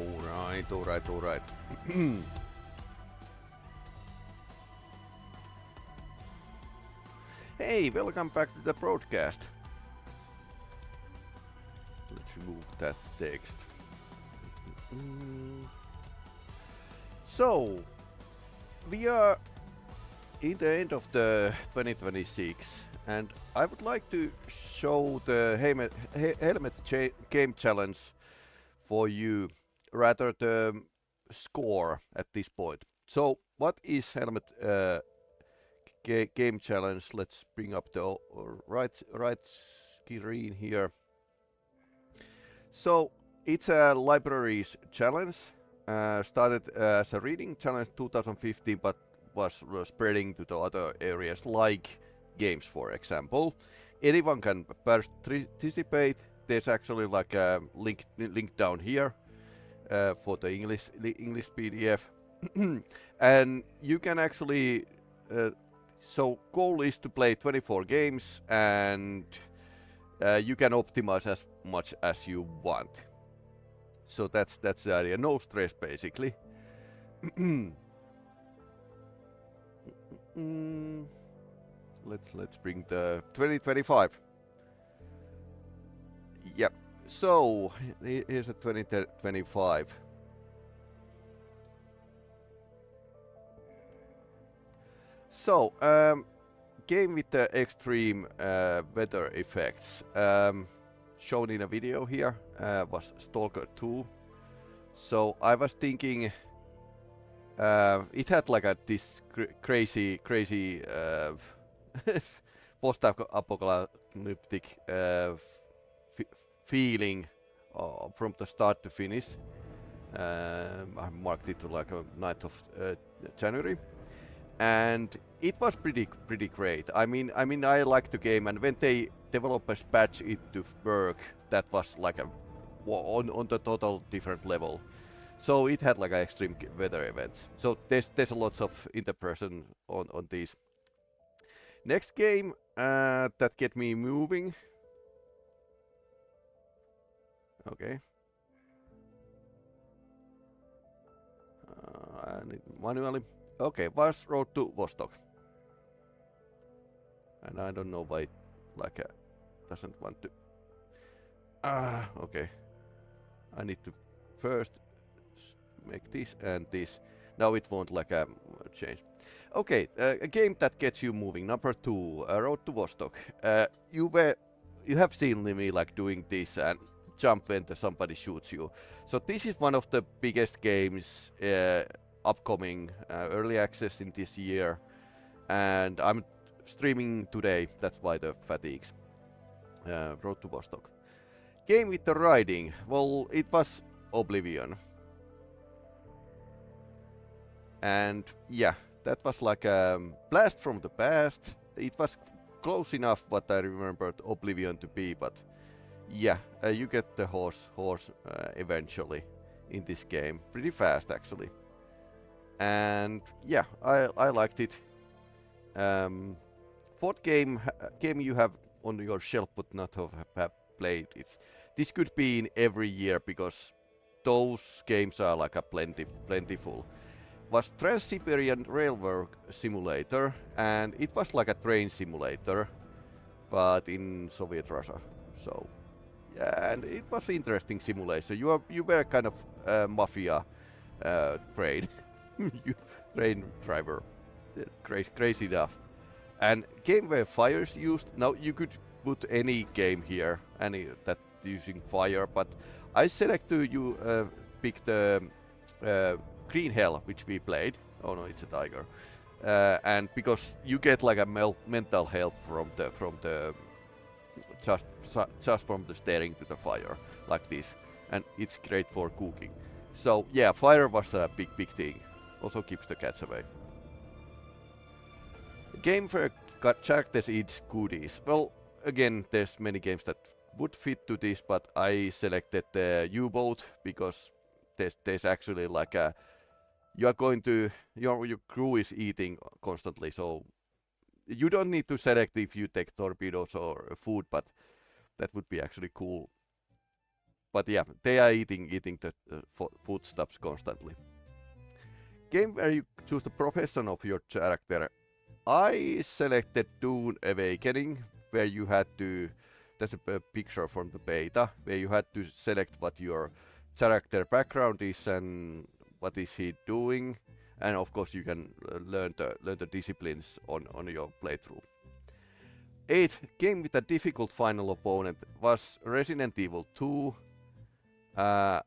Alright. Hey, welcome back to the broadcast. Let's remove that text. So, we are in the end of the 2026, and I would like to show the helmet game challenge for you, rather the score at this point. So, what is helmet game challenge? Let's bring up the right screen here. So, it's a libraries challenge. Started as a reading challenge 2015, but was spreading to the other areas like games, for example. Anyone can participate. There's actually like a link down here for the English PDF, and you can actually. So goal is to play 24 games, and you can optimize as much as you want. So that's the idea. No stress, basically. Let's bring the 2025. Yep. So here's a 2025. So game with the extreme weather effects. Shown in a video here was S.T.A.L.K.E.R 2. So I was thinking it had like this crazy post-apocalyptic feeling from the start to finish. I marked it to like a 9th of January. And it was pretty great. I mean, I liked the game, and when they developers patched it to work, that was like on the total different level. So it had like extreme weather events. So there's a lots of interperson on these. Next game that get me moving. Okay. I need manually. Okay, was Road to Vostok. And I don't know why it like doesn't want to. Okay. I need to first make this and this. Now it won't like change. Okay, a game that gets you moving. Number 2, Road to Vostok. You have seen me like doing this and jump when somebody shoots you. So this is one of the biggest games upcoming early access in this year, and I'm streaming today. That's why the fatigues. Road to Vostok. Game with the riding. Well, it was Oblivion. And yeah, that was like a blast from the past. It was close enough what I remembered Oblivion to be, but yeah, you get the horse eventually in this game. Pretty fast, actually. And yeah, I liked it. What game you have on your shelf but not have played it? This could be in every year, because those games are like a plentiful. Was Trans-Siberian Railroad Simulator, and it was like a train simulator, but in Soviet Russia. So yeah, and it was interesting simulation. You were kind of mafia train train driver. Crazy enough. And game where fires used. Now you could put any game here, any that using fire, but I selected you pick the Green Hell, which we played. Oh no, it's a tiger. And because you get like a mental health from the just from the staring to the fire like this, and it's great for cooking. So yeah, fire was a big thing. Also keeps the cats away. Game for characters eats goodies. Well, again, there's many games that would fit to this, but I selected the U-boat because there's actually like a your crew is eating constantly, so you don't need to select if you take torpedoes or food, but that would be actually cool. but yeah, they are eating the footsteps constantly. Game where you choose the profession of your character. I selected Dune Awakening, where you had to. That's a picture from the beta, where you had to select what your character background is and what is he doing, and of course you can learn the disciplines on your playthrough. 8th game with a difficult final opponent was Resident Evil 2. I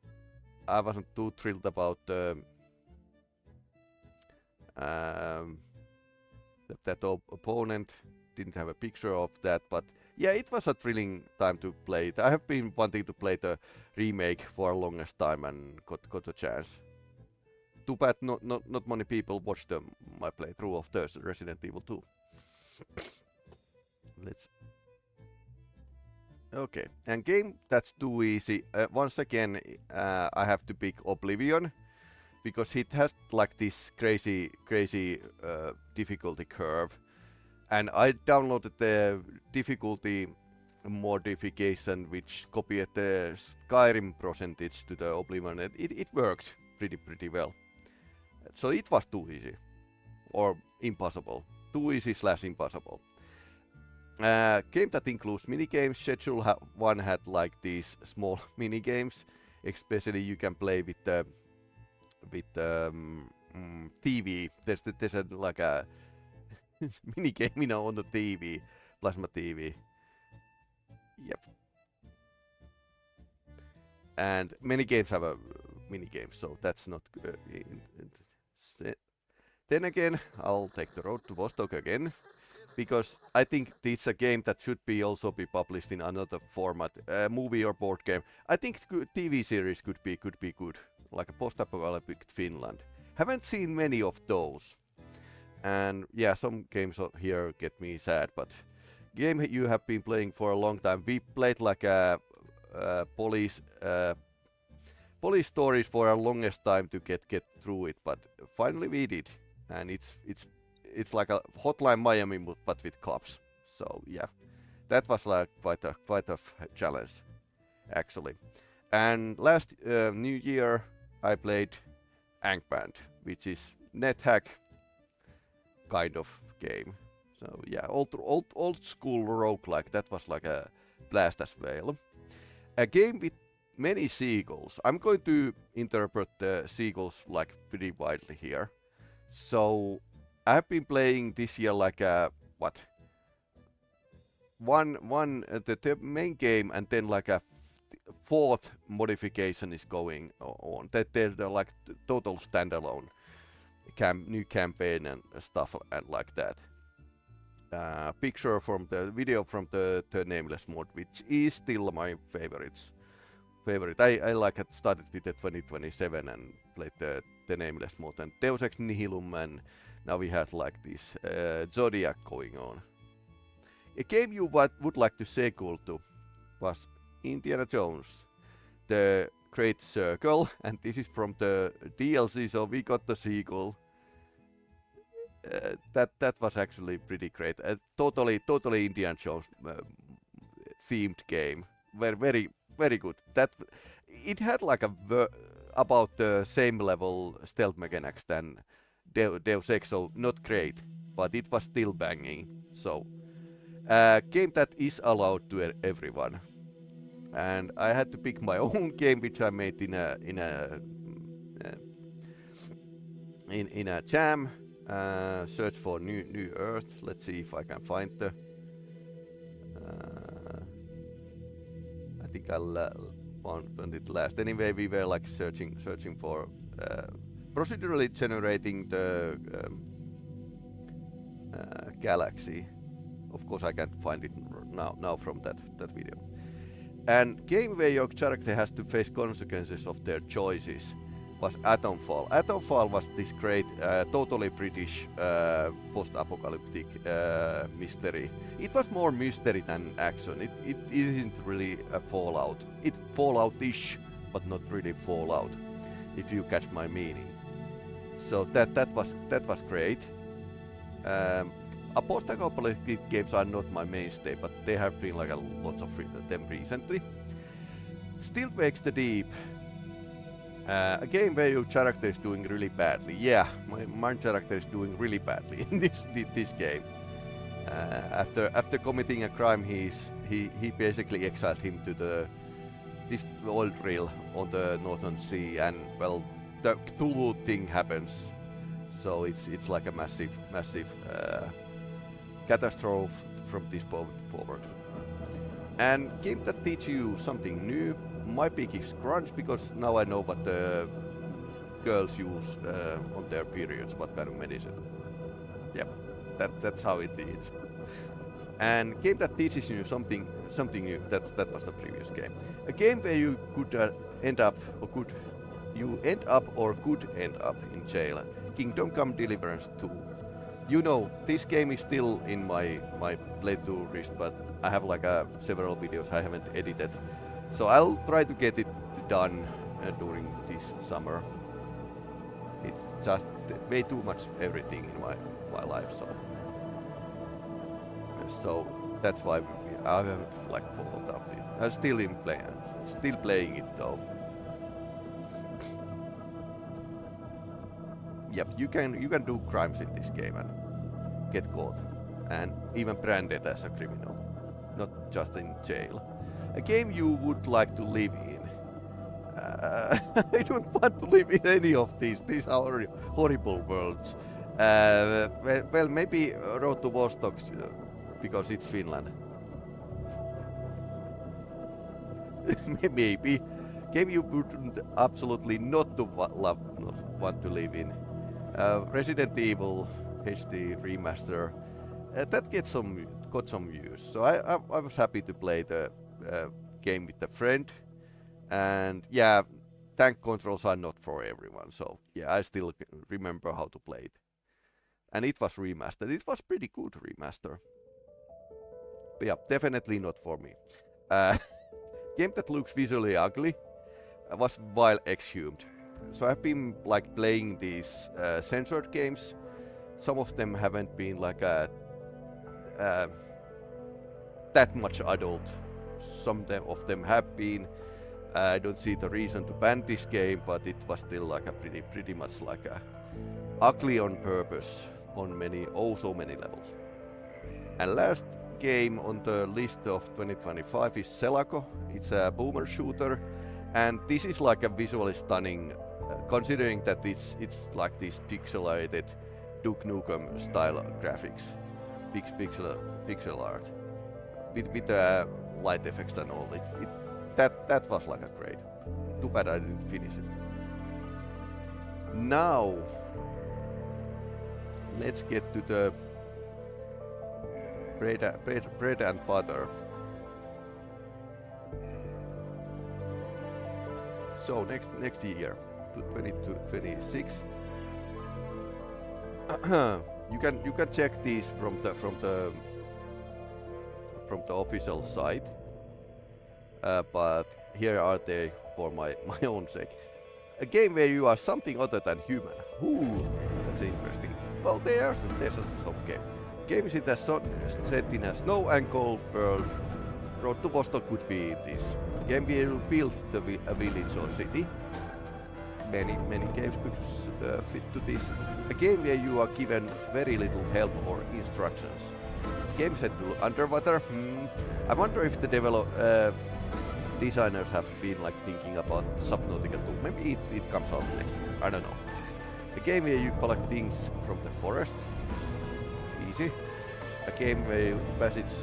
wasn't too thrilled about that opponent. Didn't have a picture of that, but yeah, it was a thrilling time to play it. I have been wanting to play the remake for the longest time and got a chance. Too bad not many people watched my playthrough of the Resident Evil 2. Let's. Okay, and game that's too easy. Once again, I have to pick Oblivion, because it has like this crazy difficulty curve. And I downloaded the difficulty modification which copied the Skyrim percentage to the Oblivion. It worked pretty well. So it was too easy. Or impossible. Too easy / impossible. Game that includes minigames. Schedule 1 had like these small minigames. Especially you can play with the TV. There's like a minigame on the TV, plasma TV. Yep. And many games have a minigame, so that's not good. Then again, I'll take the road to Vostok again, because I think it's a game that should also be published in another format, movie or board game. I think TV series could be good, like a post-apocalyptic Finland. Haven't seen many of those. And yeah, some games here get me sad, but game you have been playing for a long time. We played like a police stories for a longest time to get through it, but finally we did, and it's like a Hotline Miami but with cops. So yeah, that was like quite a challenge actually. And last New Year I played Angband, which is NetHack kind of game. So yeah, old school roguelike. That was like a blast as well. A game with many sequels. I'm going to interpret the sequels like pretty widely here. So I have been playing this year like a the main game, and then like a fourth modification is going on. They're like total standalone new campaign and stuff and like that. Picture from the video from the Nameless mode, which is still my favorite. I like it. Started with the 2027 and played the Nameless mode and Deus Ex Nihilum, and now we had like this Zodiac going on. A game you would like to sequel to was Indiana Jones, The Great Circle, and this is from the DLC, so we got the sequel. That was actually pretty great. Totally Indiana Jones themed game. Very good. It had like about the same level stealth mechanics than Deus Ex, so not great, but it was still banging. So game that is allowed to everyone. And I had to pick my own game, which I made in a jam. Search for New Earth. Let's see if I can find the. I think I'll found it last. Anyway, we were like searching for procedurally generating the galaxy. Of course, I can't find it now from that video. And game where your character has to face consequences of their choices was Atomfall. Atomfall was this great, totally British post-apocalyptic mystery. It was more mystery than action. It isn't really a Fallout. It's Fallout-ish, but not really Fallout, if you catch my meaning. So that was great. Post-apocalyptic games are not my mainstay, but there have been like lots of them recently. Still Wakes the Deep. A game where your character is doing really badly. Yeah, my main character is doing really badly in this game. After committing a crime, he basically exiled him to this oil drill on the Northern Sea, and well, the Cthulhu thing happens. So it's like a massive catastrophe from this point forward. And game that teach you something new. My pick is Crunch, because now I know what the girls use on their periods, what kind of medicine. Yep, that's how it is. And game that teaches you something new. That was the previous game. A game where you could end up or could end up in jail. Kingdom Come Deliverance 2. You know, this game is still in my playthrough list, but I have like several videos I haven't edited. So I'll try to get it done during this summer. It's just way too much everything in my life, so that's why I haven't like followed up it. I'm still playing it though. Yep, you can do crimes in this game and get caught, and even branded as a criminal, not just in jail. A game you would like to live in. I don't want to live in any of these. These are horrible worlds. Well, maybe Road to Vostok, because it's Finland. Maybe. Game you would absolutely not want to live in. Resident Evil HD remaster. That got some views. So I was happy to play the game with a friend. And yeah, tank controls are not for everyone. So yeah, I still remember how to play it. And it was remastered. It was pretty good remaster. But yeah, definitely not for me. Game that looks visually ugly was Vile Exhumed. So I've been like playing these censored games. Some of them haven't been like that much adult. Some of them have been. I don't see the reason to ban this game, but it was still like a pretty much like a ugly on purpose on so many levels. And last game on the list of 2025 is S.T.A.L.K.E.R. It's a boomer shooter, and this is like a visually stunning, considering that it's like this pixelated Duke Nukem style graphics, big pixel art with light effects and all. That was like a great. Too bad I didn't finish it. Now let's get to the bread and butter. So next year, to 2026, you can check these from the official site. But here are they for my own sake. A game where you are something other than human. Ooh, that's interesting. Well, there's some game. Game is set in a snow and cold world. Road to Vostok could be in this. Game where you build a village or city. Many games could fit to this. A game where you are given very little help or instructions. Game set to underwater. I wonder if the designers have been like thinking about Subnautica 2. Maybe it comes out next year. I don't know. A game where you collect things from the forest. Easy. A game where your passage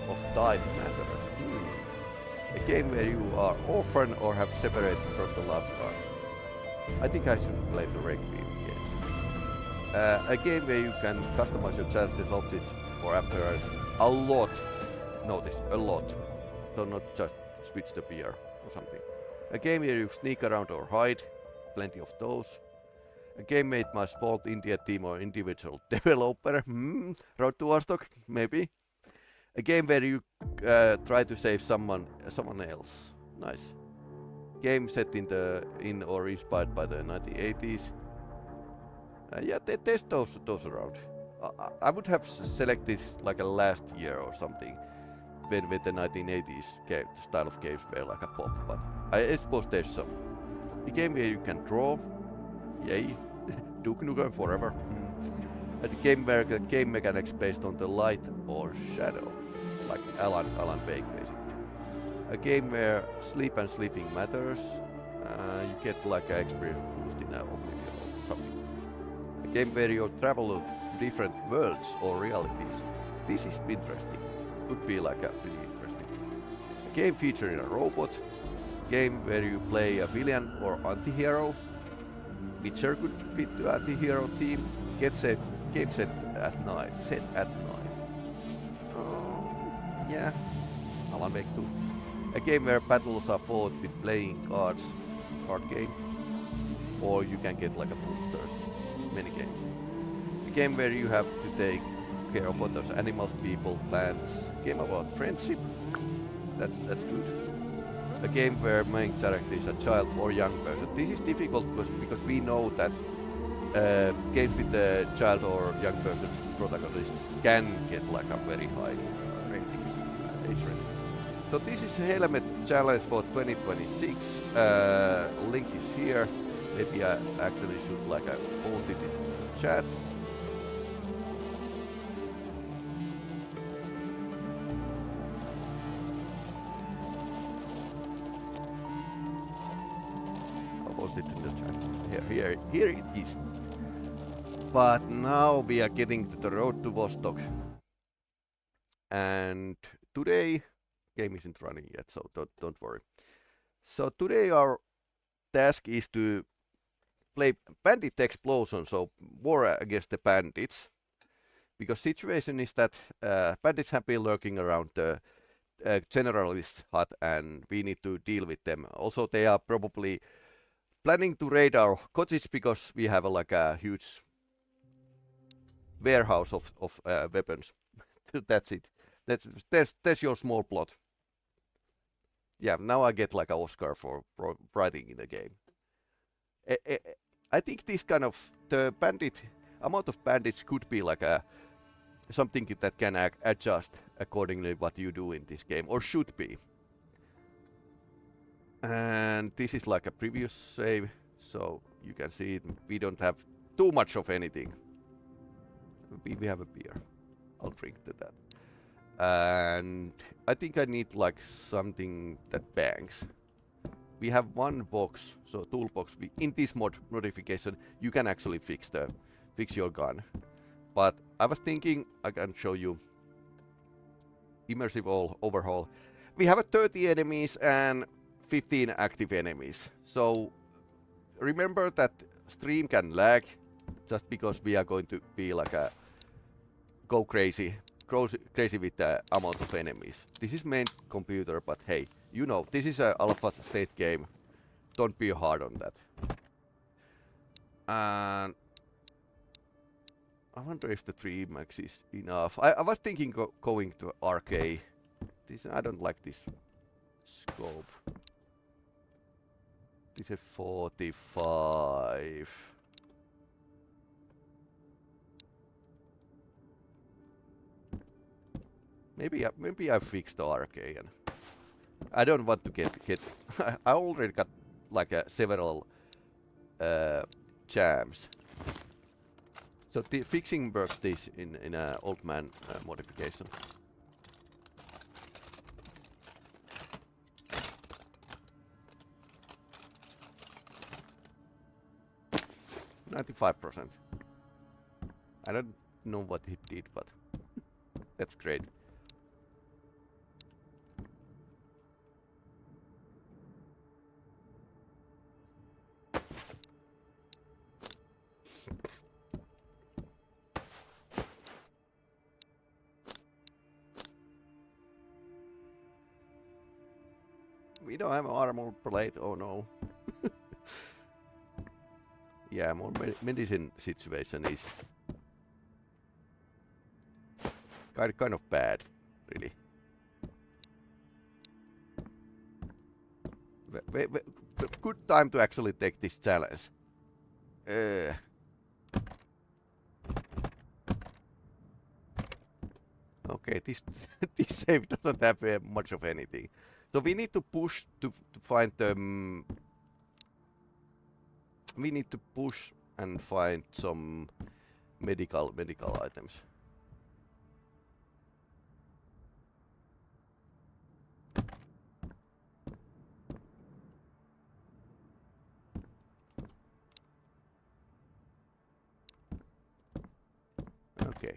of time matters. A game where you are orphan or have separated from the loved one. I think I should play the Requiem games. A game where you can customize your chances, outfits or appearance a lot. Notice, a lot. So not just switch the beer or something. A game where you sneak around or hide. Plenty of those. A game made by small India team or individual developer. Road to Vostok, maybe. A game where you try to save someone else. Nice. Game set in or inspired by the 1980s. Yeah, test those around. I would have selected like a last year or something. when the 1980s style of games were like a pop, but I suppose there's some. The game where you can draw, yay, Duke Nukem forever. And the game where the game mechanics based on the light or shadow, like Alan Wake basically. A game where sleep and sleeping matters. You get like an experience boost in Oblivion or something. A game where you travel to different worlds or realities. This is interesting. Could be like a pretty interesting. A game featuring a robot. Game where you play a villain or anti-hero. Witcher could fit the anti-hero theme. Game set at night. Yeah, Alan Wake 2. A game where battles are fought with playing cards. Card game. Or you can get like a boosters. Many games. A game where you have to take care of others, animals, people, plants. Game about friendship. That's good. A game where main character is a child or young person. This is difficult because we know that games with a child or young person protagonists can get like a very high ratings, age ratings. So this is Helmet challenge for 2026. Link is here. Maybe I actually should like post it in the chat. I'll post it in the chat. Here it is. But now we are getting to the road to Vostok. And today, game isn't running yet, so don't worry. So today our task is to play Banditsplosion, so war against the bandits. Because situation is that bandits have been lurking around the generalist hut and we need to deal with them. Also they are probably planning to raid our cottage because we have like a huge warehouse of weapons. That's it. That's your small plot. Yeah, now I get like an Oscar for writing in the game. I think this kind of the amount of bandits could be like something that can adjust accordingly what you do in this game, or should be. And this is like a previous save, so you can see it, we don't have too much of anything. We have a beer. I'll drink to that. And I think I need like something that bangs. We have one box, so toolbox. In this modification, you can actually fix your gun. But I was thinking I can show you Immersive Overhaul. We have 30 enemies and 15 active enemies. So remember that stream can lag just because we are going to be like go crazy with the amount of enemies. This is main computer, but hey, you know, this is an alpha state game. Don't be hard on that. And I wonder if the 3 max is enough. I was thinking going to arcade. I don't like this scope. This is 45. Maybe I fixed the arcade. And I don't want to get. I already got like several jams. So the fixing works this in a old man modification. %95. I don't know what it did, but that's great. We don't have an armor plate, oh no. Yeah, more medicine situation is kind of bad, really. Good time to actually take this challenge. Okay, this this save doesn't have much of anything. So we need to push to find the. We need to push and find some medical items. Okay.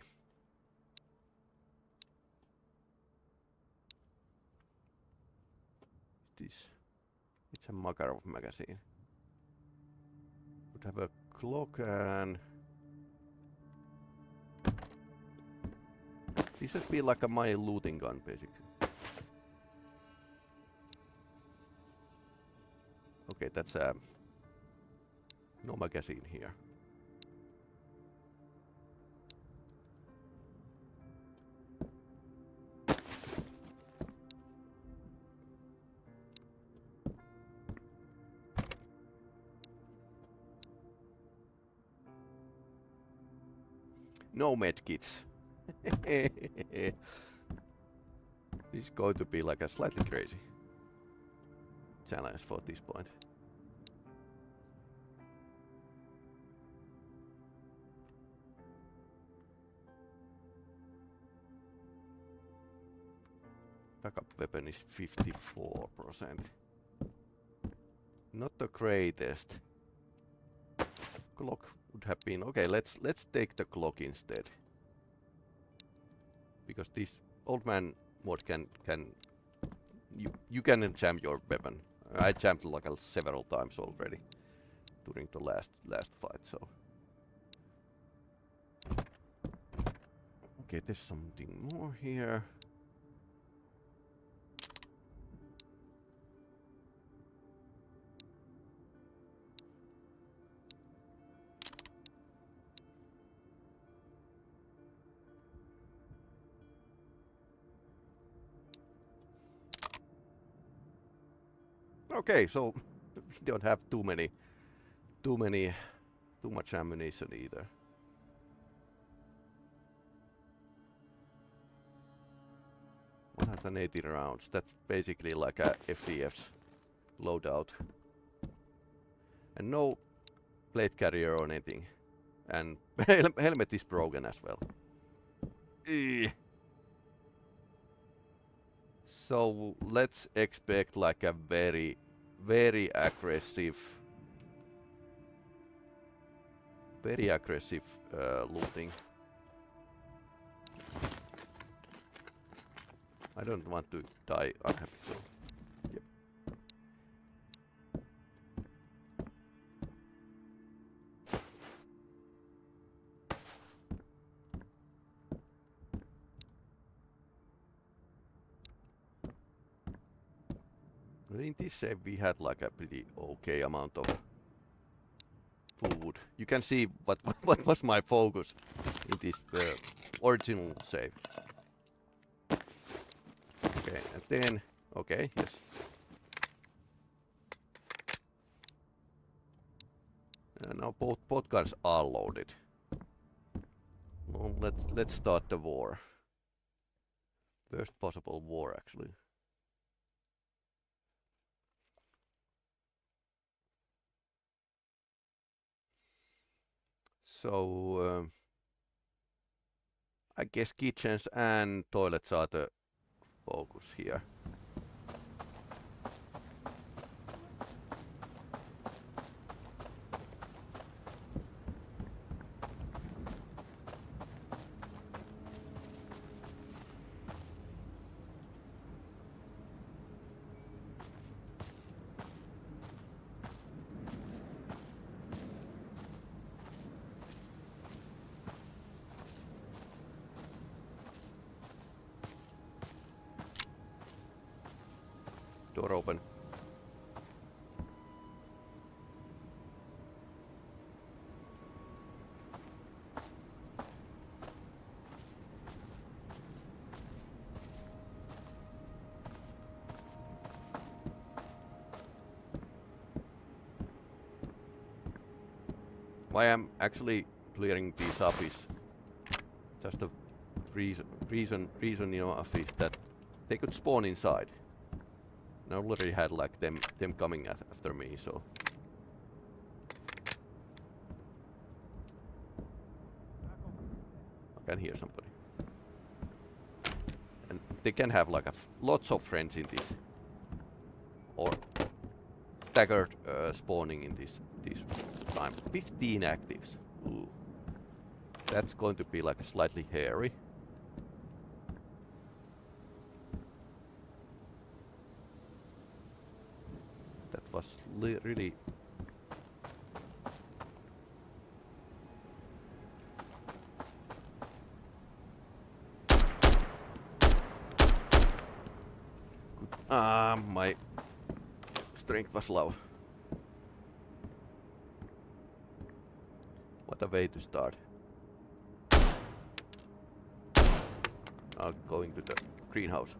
This. It's a Makarov magazine. Would have a clock and this would be like a my looting gun basically. Okay, that's no magazine here. No medkits. This is going to be like a slightly crazy challenge for this point. Backup weapon is 54%. Not the greatest. Clock would have been okay. Let's take the clock instead, because this old man mod can you can jam your weapon. I jammed like several times already during the last fight. So okay, there's something more here. Okay, so we don't have too much ammunition either. One hundred and 80 rounds. That's basically like a FDF's loadout, and no plate carrier or anything. And helmet is broken as well. So let's expect like a very aggressive looting. I don't want to die unhappy, so yep. In this save we had like a pretty okay amount of food. You can see what was my focus in this original save. Okay, and then okay, yes. And now both guns are loaded. Well, let's start the war. First possible war, actually. So I guess kitchens and toilets are the focus here. Door open. Why I'm actually clearing these up is just the reason enough is that they could spawn inside. And I already had like them coming after me, so. I can hear somebody. And they can have like lots of friends in this. Or staggered spawning in this time. 15 actives. Ooh. That's going to be like slightly hairy. That was really... my strength was low. What a way to start. Going to the greenhouse.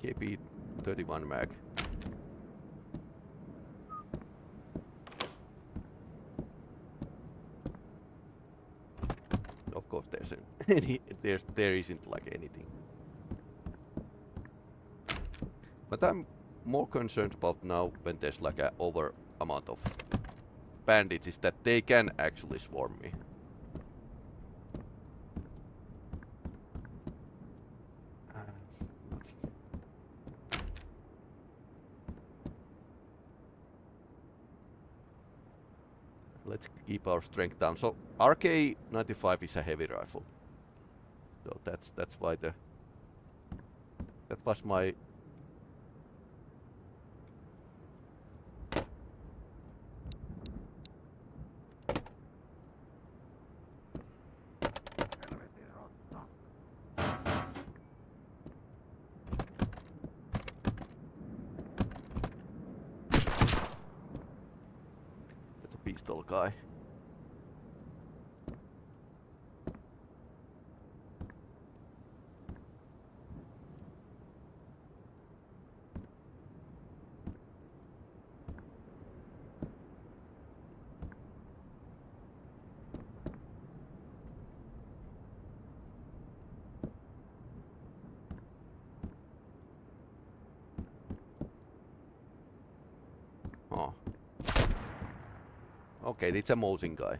KP 31 mag. Of course, there isn't like anything. But I'm more concerned about now when there's like a over amount of bandits is that they can actually swarm me. Let's keep our strength down. So RK95 is a heavy rifle. So that's why that was my pistol guy. Oh. Okay, it's a Mosin guy.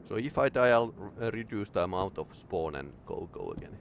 So if I die, I'll reduce the amount of spawn and go again.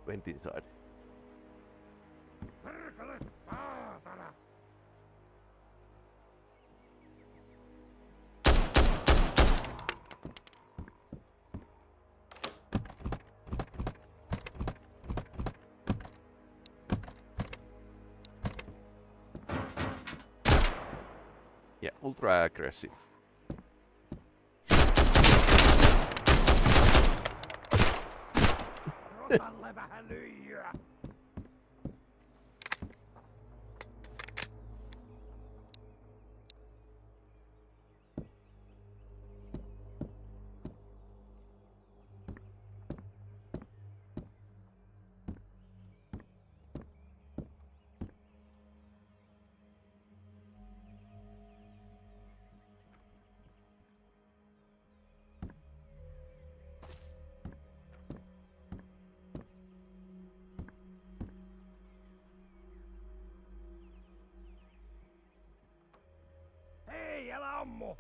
Went inside. Yeah, ultra aggressive. Hei, älä ammu!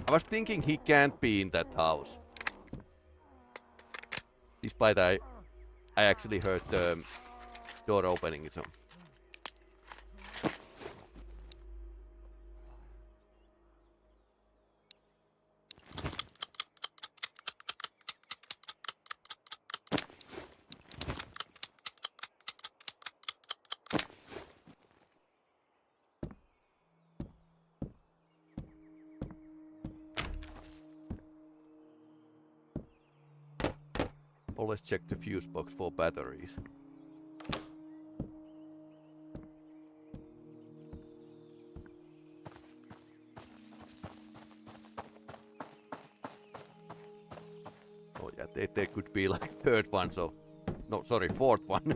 I was thinking he can't be in that house. Despite I actually heard the door opening, so. Always check the fuse box for batteries. Oh yeah, they could be like third one, so... No, sorry, fourth one.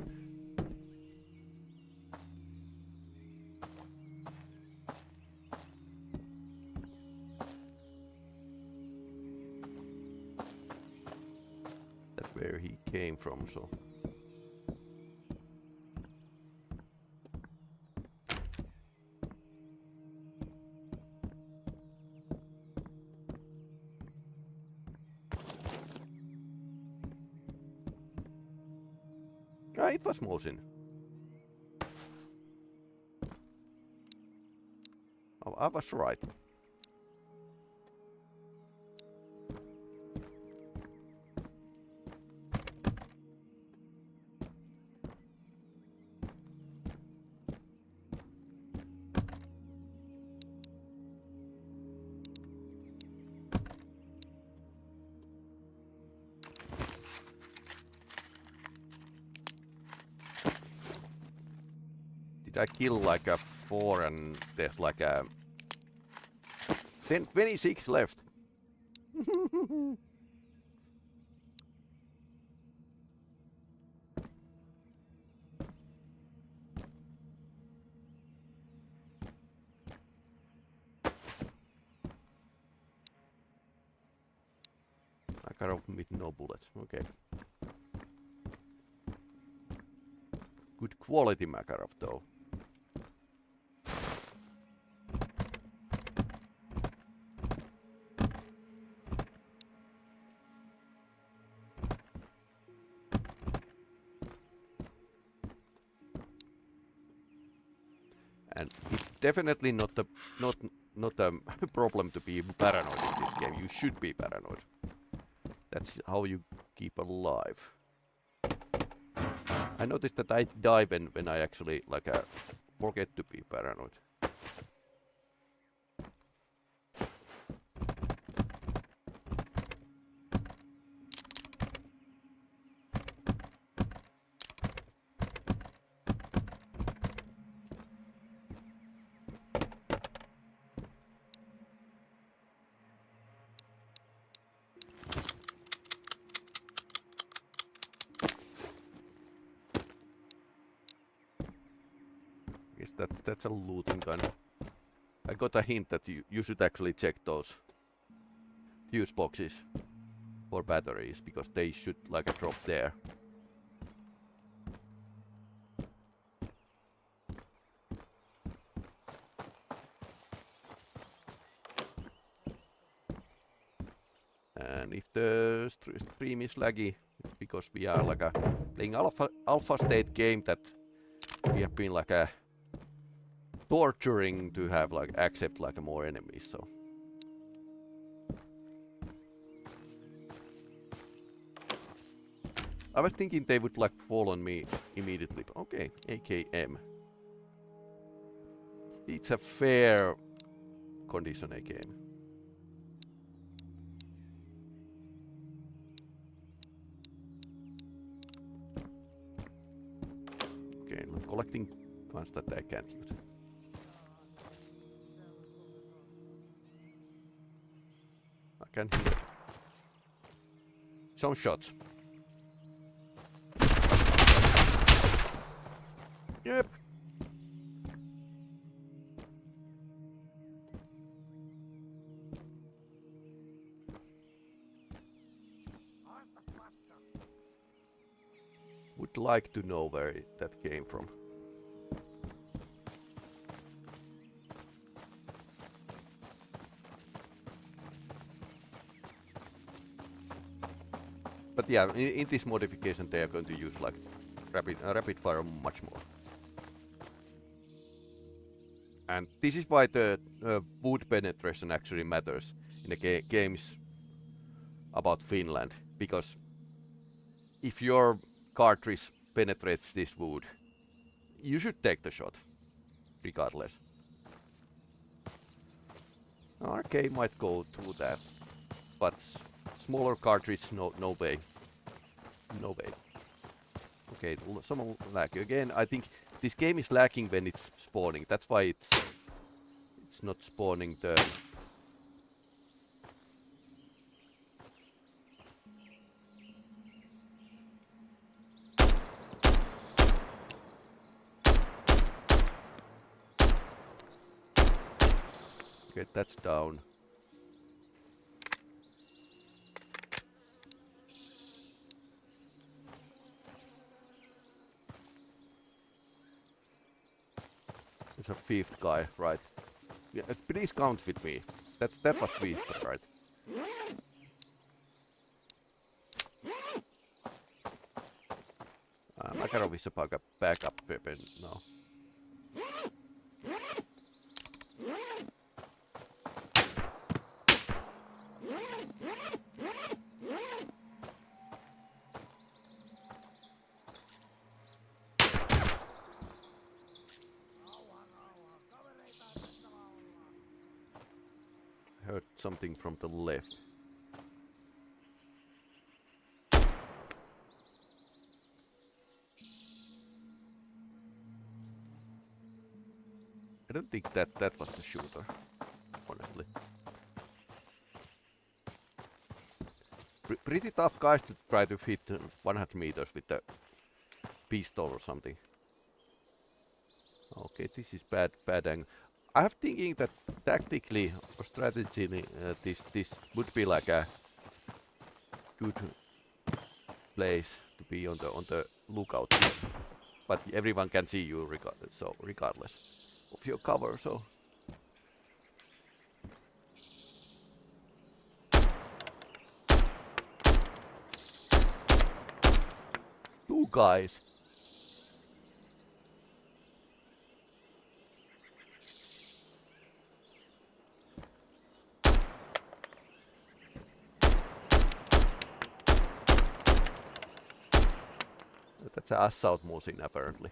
That's where he came from, so... Ah, it was Mosin. Oh, I was right. Did I kill like a 4 and there's like a 26 left? Makarov with no bullets, okay. Good quality Makarov though. And it's definitely not a problem to be paranoid in this game. You should be paranoid. That's how you keep alive. I noticed that I die when I actually like forget to be paranoid. That's a looting gun. I got a hint that you should actually check those fuse boxes for batteries because they should like drop there. And if the stream is laggy, it's because we are like playing alpha state game that we have been like torturing to have like accept like more enemies, so. I was thinking they would like fall on me immediately, but okay, AKM. It's a fair condition game. Okay, I'm collecting guns that I can't use. I can hear some shots. Yep. Would like to know where that came from. But yeah, in this modification they are going to use like rapid fire much more. And this is why the wood penetration actually matters in the games about Finland, because if your cartridge penetrates this wood, you should take the shot, regardless. RK might go through that, but smaller cartridge, no way. No way. Okay, some lag again. I think this game is lacking when it's spawning. That's why it's not spawning the... Okay, that's down. There's a fifth guy, right? Yeah, please count with me. That was fifth, right? Makarov is a backup weapon now. Heard something from the left. I don't think that was the shooter, honestly. Pretty tough guys to try to hit 100 meters with the pistol or something. Okay, this is bad angle. I have thinking that tactically or strategically this would be like a good place to be on the lookout. But everyone can see you regardless of your cover, so. Two guys. That's an assault Musin apparently.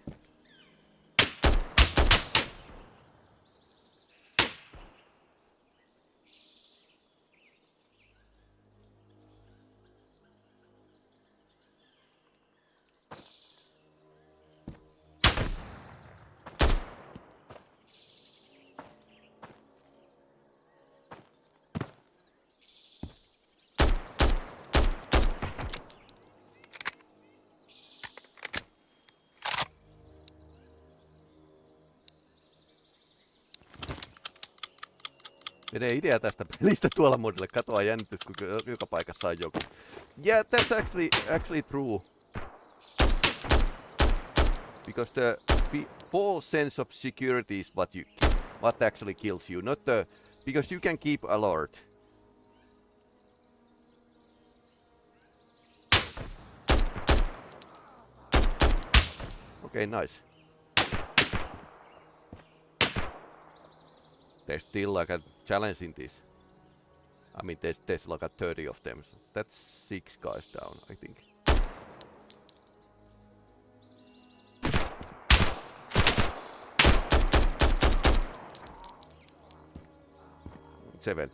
Menee idea tästä pelistä tuolla modille. Katoa jännitys, kun joka paikassa on joku. Yeah, that's actually true. Because the false sense of security is what actually kills you, not the... Because you can keep alert. Okay, nice. There's still like a challenge in this. I mean, there's like a 30 of them. So that's 6 guys down, I think. 7th.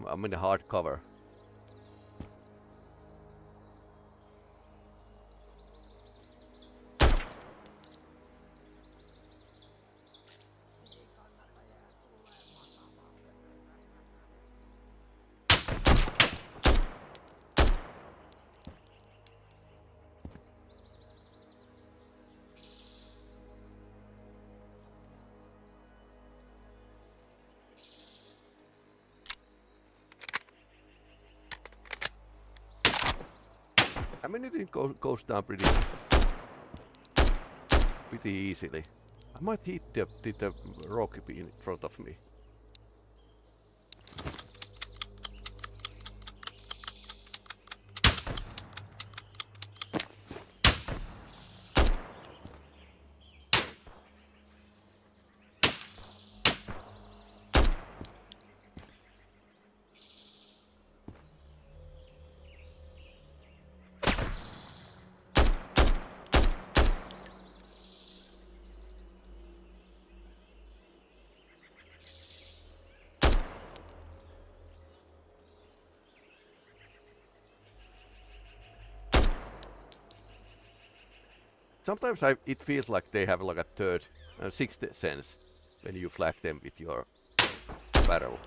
I'm in a hard cover. I mean, it goes down pretty easily. I might hit the rock in front of me. Sometimes it feels like they have like a third, sixth sense when you flag them with your barrel.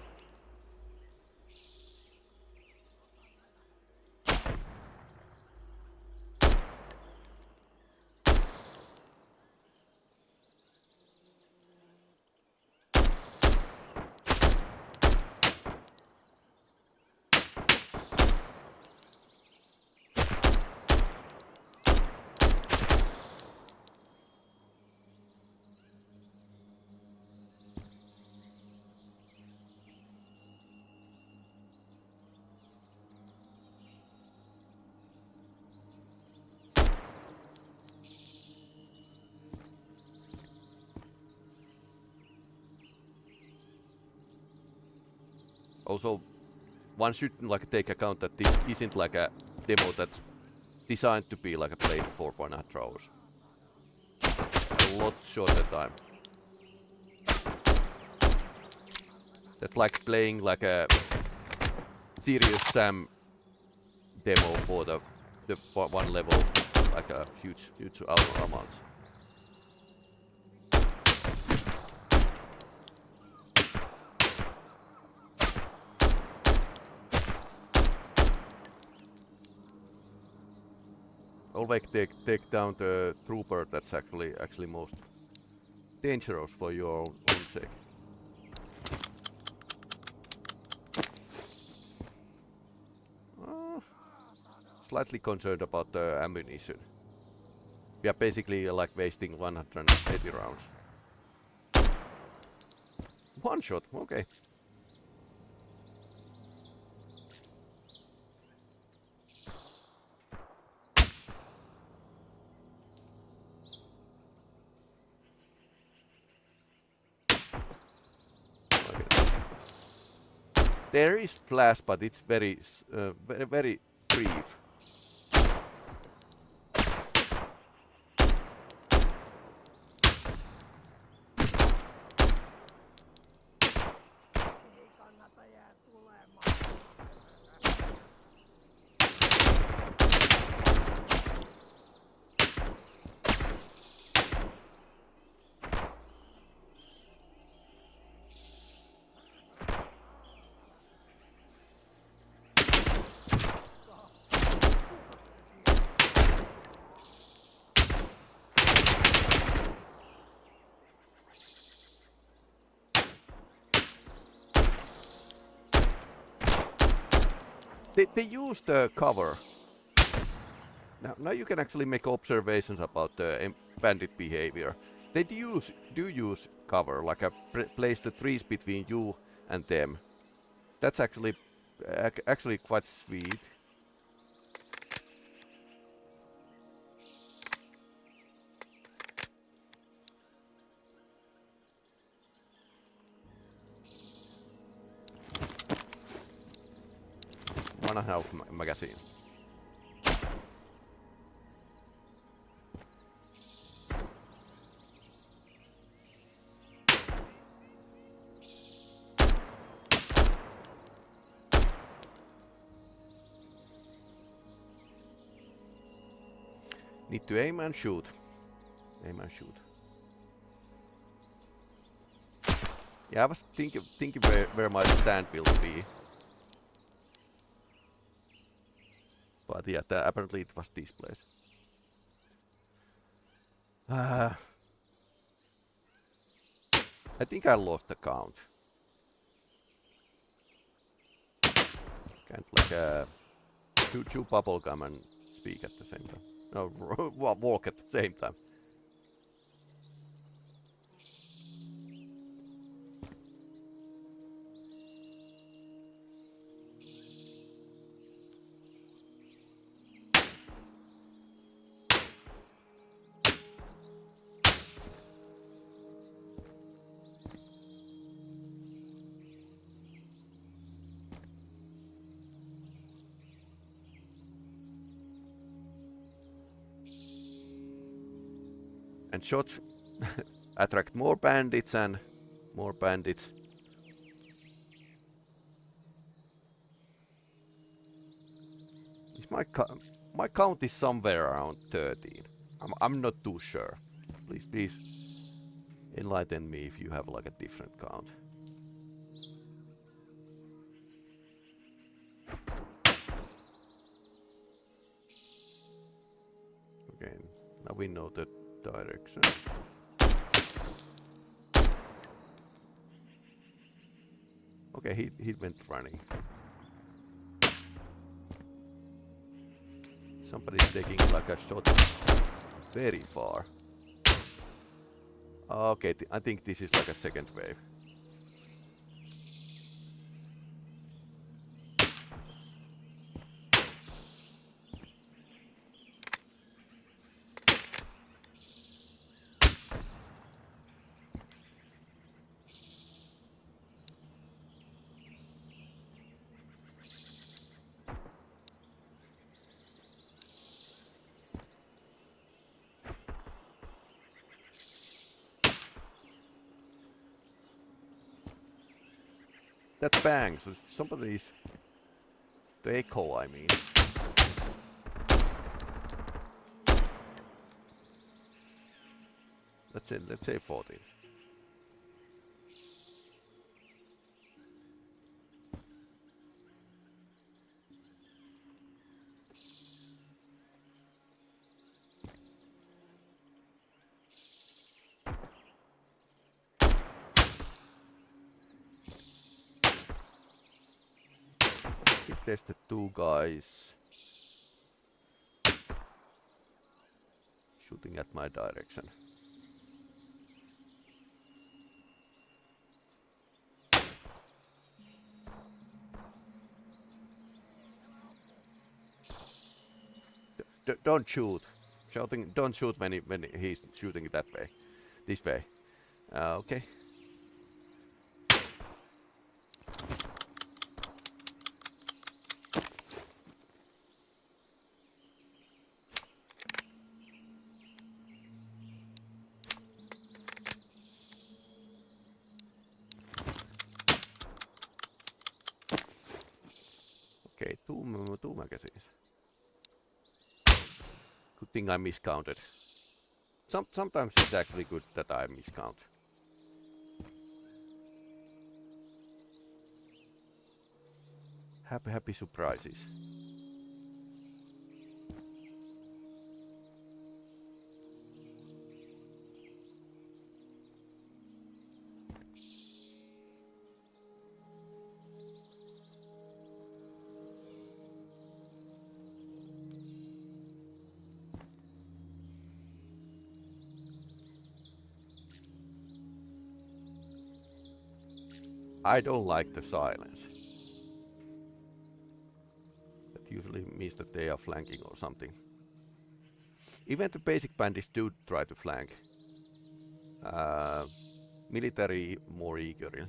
Also, one should like take account that this isn't like a demo that's designed to be like a played for 1.5 hours. A lot shorter time. That's like playing like a serious Sam demo for the one level, like a huge amount. Always take down the trooper that's actually most dangerous for your own sake. Slightly concerned about the ammunition. We are basically like wasting 180 rounds. One shot, okay. There is flash, but it's very brief. They use the cover. Now you can actually make observations about the bandit behavior. They do use cover, like place the trees between you and them. That's actually quite sweet. 1.5 magazine. Need to aim and shoot. Aim and shoot. Yeah, I was thinking where my stand will be. But yeah, apparently it was this place. I think I lost the count. Can't like chew bubblegum and speak at the same time. No, walk at the same time. And shots attract more bandits and more bandits. Is my count is somewhere around 13. I'm not too sure. Please enlighten me if you have like a different count. Okay, now we know the direction. Okay, he went running. Somebody's taking like a shot very far. Okay, I think this is like a second wave. That bang, so somebody's... The echo, I mean. Let's say 14. There's the two guys shooting at my direction. Don't shoot. Shouting, don't shoot when he's shooting that way. This way. Okay. Okay, two magazines. Good thing I miscounted. Sometimes it's actually good that I miscount. Happy surprises. I don't like the silence. That usually means that they are flanking or something. Even the basic bandits do try to flank. Military more eagerly.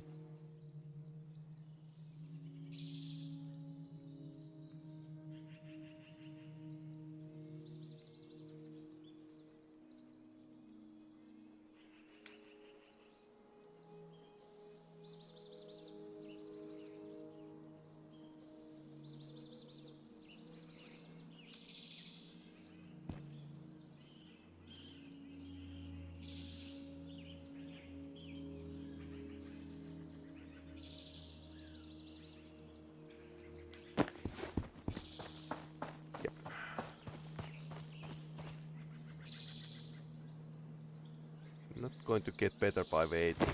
not going to get better by waiting.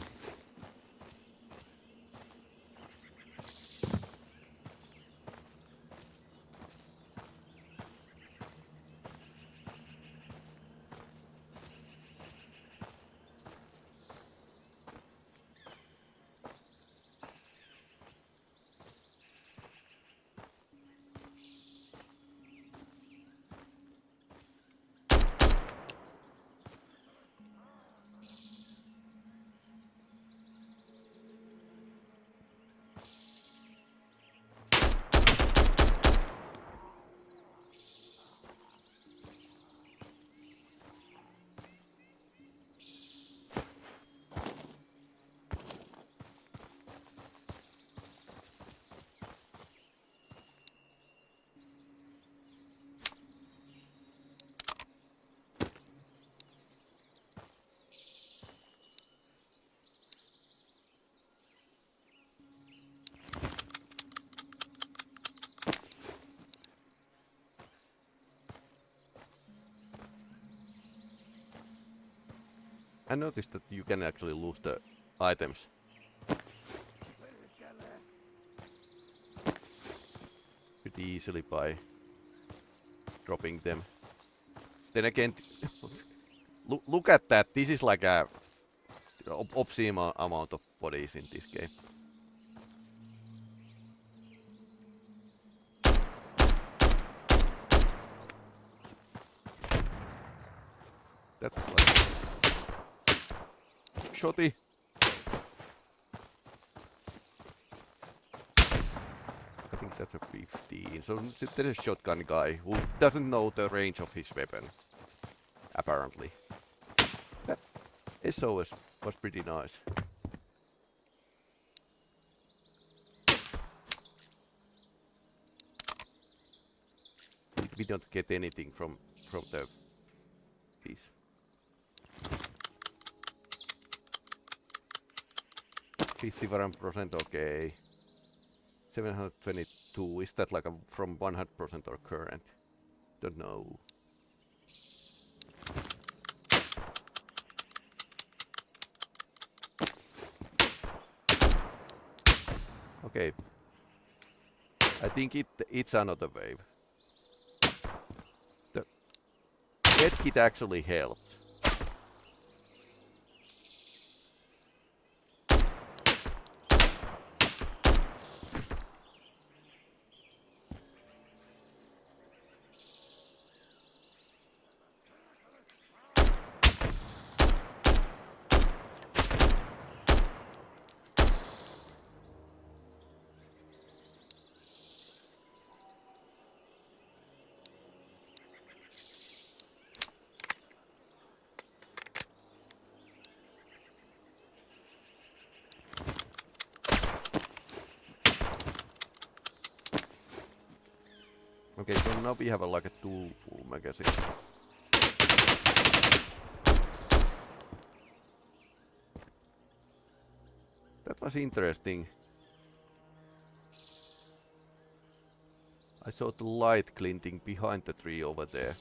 I noticed that you can actually lose the items. Pretty easily by dropping them. Then again, look at that. This is like a obscene amount of bodies in this game. That's like shotty. I think that's a 15. So there's a shotgun guy who doesn't know the range of his weapon. Apparently. That SOS was pretty nice. We don't get anything from the piece. 51%, okay. 722, is that like from 100% or current? Don't know. Okay. I think it's another wave. The medkit actually helps. Okay, so now we have like a toolful magazine. That was interesting. I saw the light glinting behind the tree over there.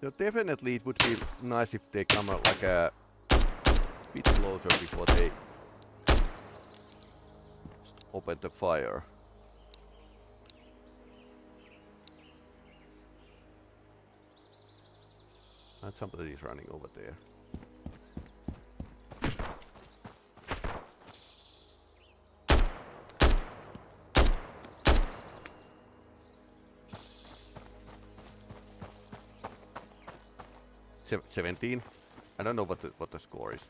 So definitely it would be nice if they come like a bit closer before they open the fire. And somebody is running over there. 17. I don't know what the score is.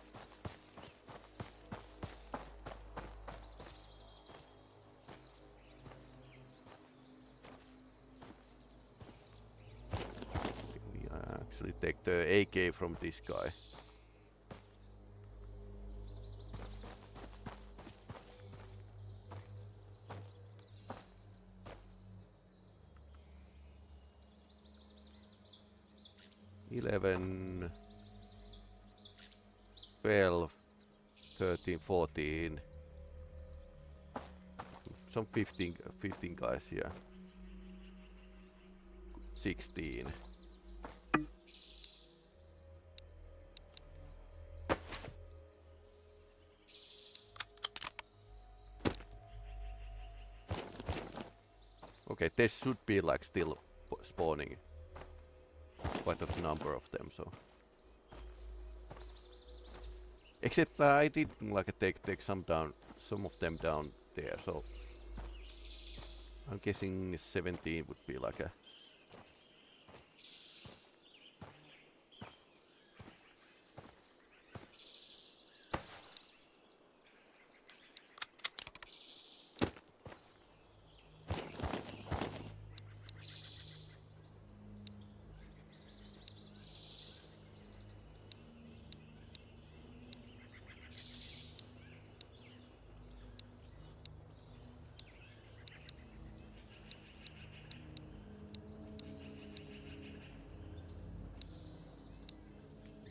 We actually take the AK from this guy. 11, 12, 13, 14. Some 15 guys here. 16. Okay, there should be like still spawning quite a number of them, so. Except I did like take some of them down there, so I'm guessing 17 would be like a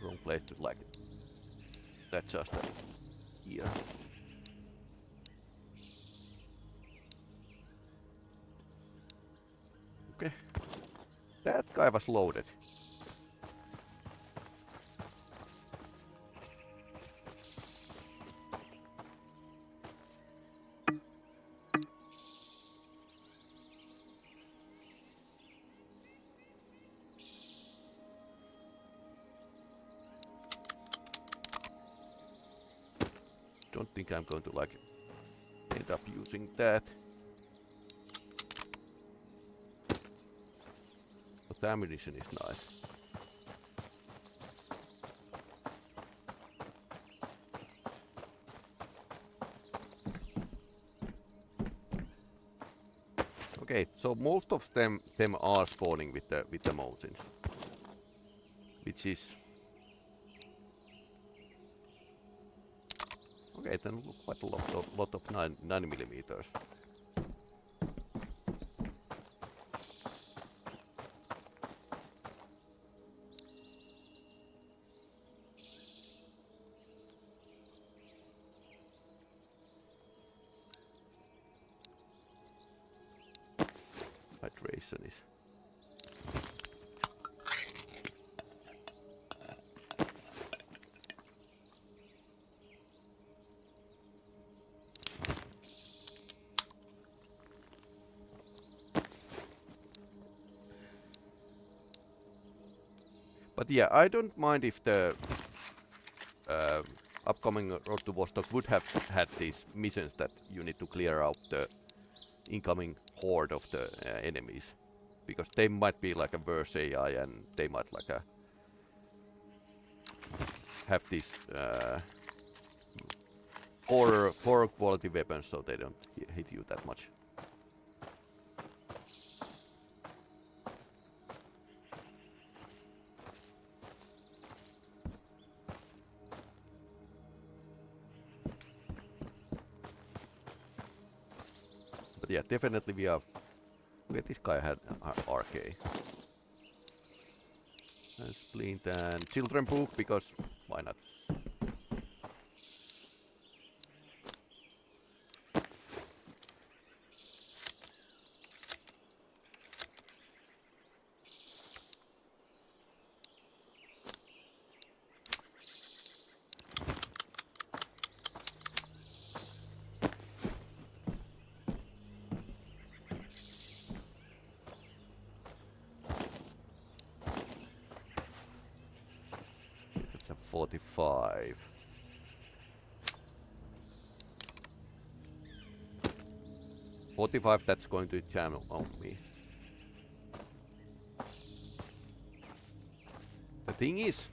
wrong place to like it. That's just a here. Okay. That guy was loaded. Don't think I'm going to like end up using that. But the ammunition is nice. Okay, so most of them are spawning with the mountains, which is okay. Then quite a lot of 9mm. Hydration is. But yeah, I don't mind if the upcoming Road to Vostok would have had these missions that you need to clear out the incoming horde of the enemies, because they might be like a worse AI and they might like have these poorer quality weapons, so they don't hit you that much. Yeah, definitely we are. Okay, this guy had RK. And Splint and Children Book, because why not? It's a 45. That's going to jam on me. The thing is,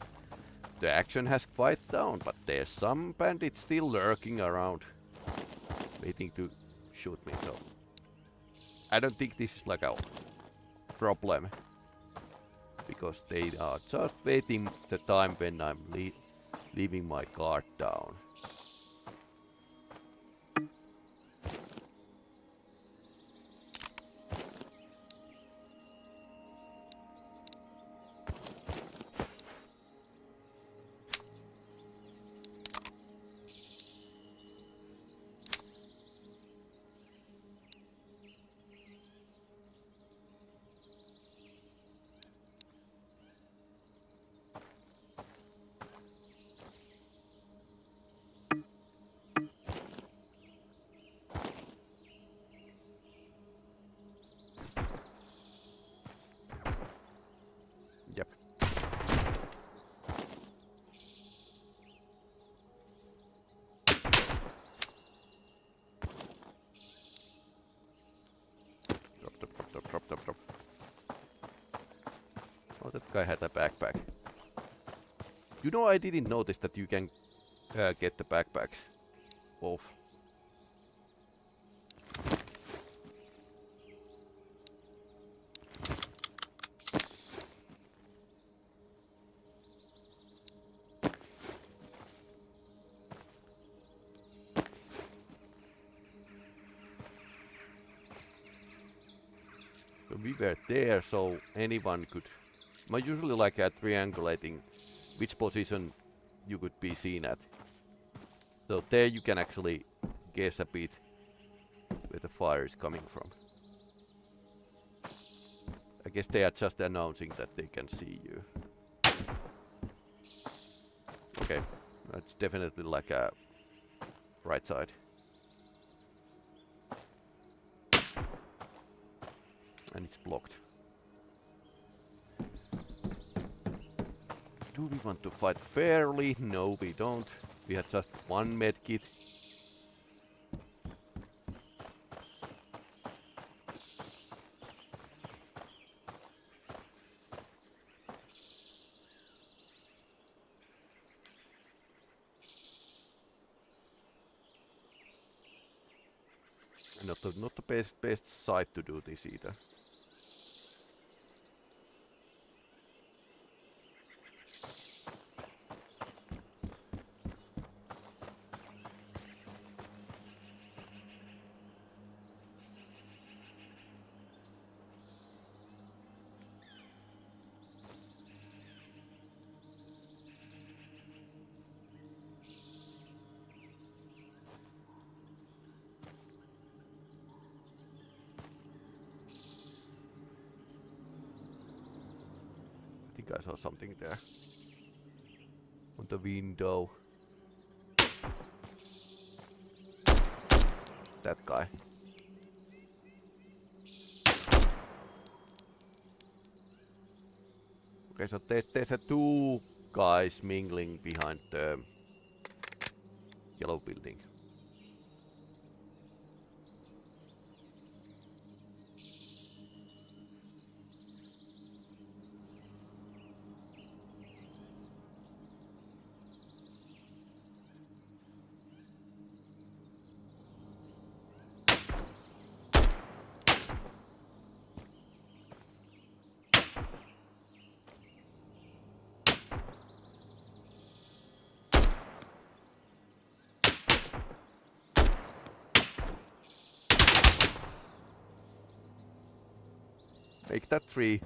the action has quite down, but there's some bandits still lurking around, waiting to shoot me, so I don't think this is like a problem, because they are just waiting the time when I'm leaving my guard down. Oh, that guy had a backpack. You know, I didn't notice that you can get the backpacks off. So we were there, so anyone could. I usually like triangulating which position you could be seen at. So there you can actually guess a bit where the fire is coming from. I guess they are just announcing that they can see you. Okay, that's definitely like a right side. And it's blocked. Do we want to fight fairly? No, we don't. We had just one medkit. Not the best site to do this either. I saw something there on the window. That guy. Okay, so there's a two guys mingling behind the yellow building. Make that 3.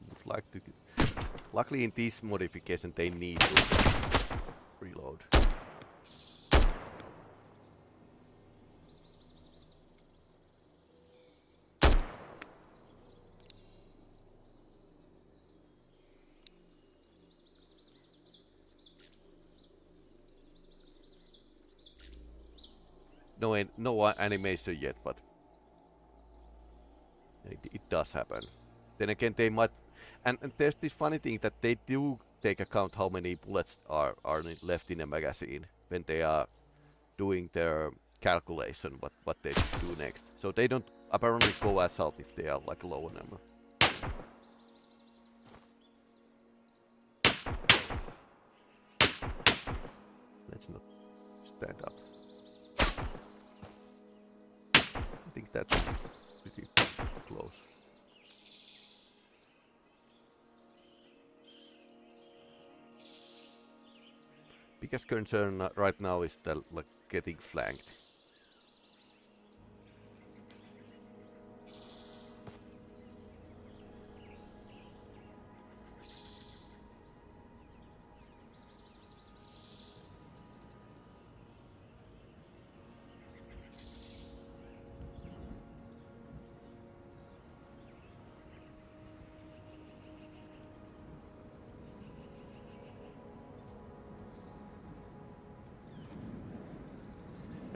Would like to. Luckily, in this modification, they need to reload. No animation yet, but it does happen. Then again, they might, and there's this funny thing that they do take account how many bullets are left in a magazine when they are doing their calculation what they do next. So they don't apparently go assault if they are like low on ammo. Let's not stand up. I think that's pretty close. Biggest concern right now is the like getting flanked.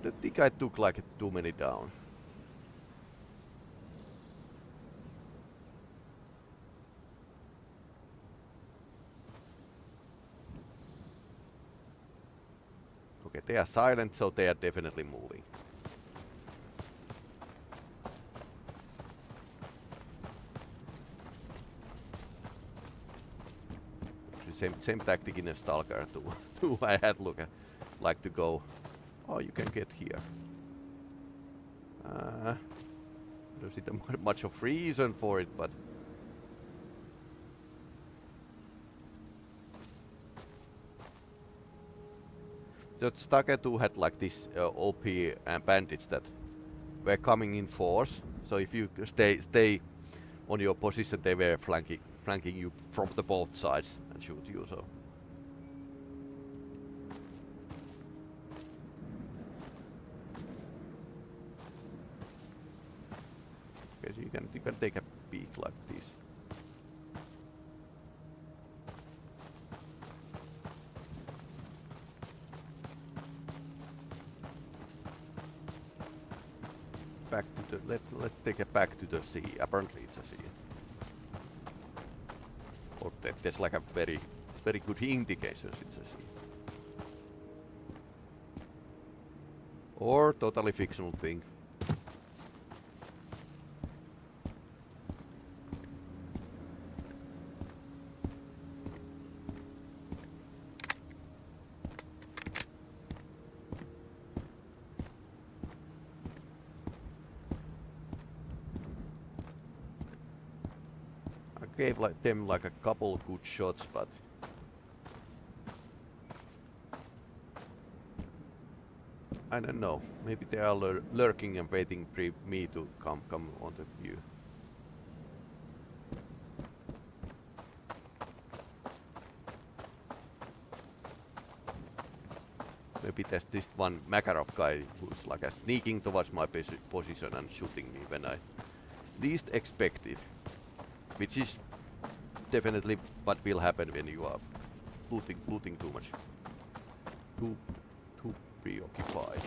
I think I took like too many down. They are silent, so they are definitely moving. Same tactic in a S.T.A.L.K.E.R too. I had like to go. Oh, you can get here. Don't see much of reason for it, but the S.T.A.L.K.E.R 2 had like this OP bandits that were coming in force. So if you stay on your position, they were flanking you from the both sides and shoot you. So okay, so you can take a peek like this. Back to the let's take it back to the sea. Apparently it's a sea. Or there's like a very good indications it's a sea. Or totally fictional thing. Gave them like a couple good shots, but I don't know. Maybe they are lurking and waiting for me to come on the view. Maybe there's this one Makarov guy who's like sneaking towards my position and shooting me when I least expect it. Which is definitely what will happen when you are looting too much. Too preoccupied.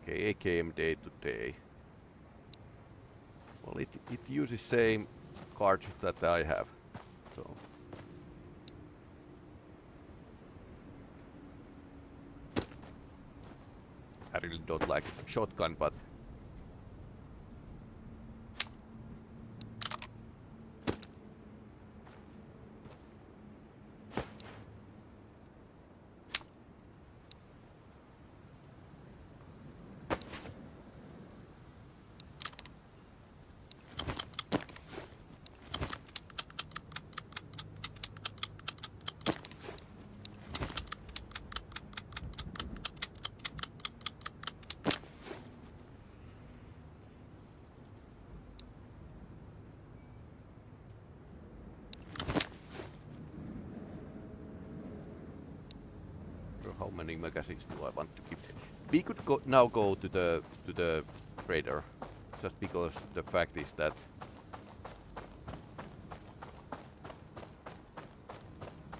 Okay, AKM day to day. Well, it uses same cards that I have, so. I really don't like shotgun, but how many magazines do I want to keep? We could now go to the trader, just because the fact is that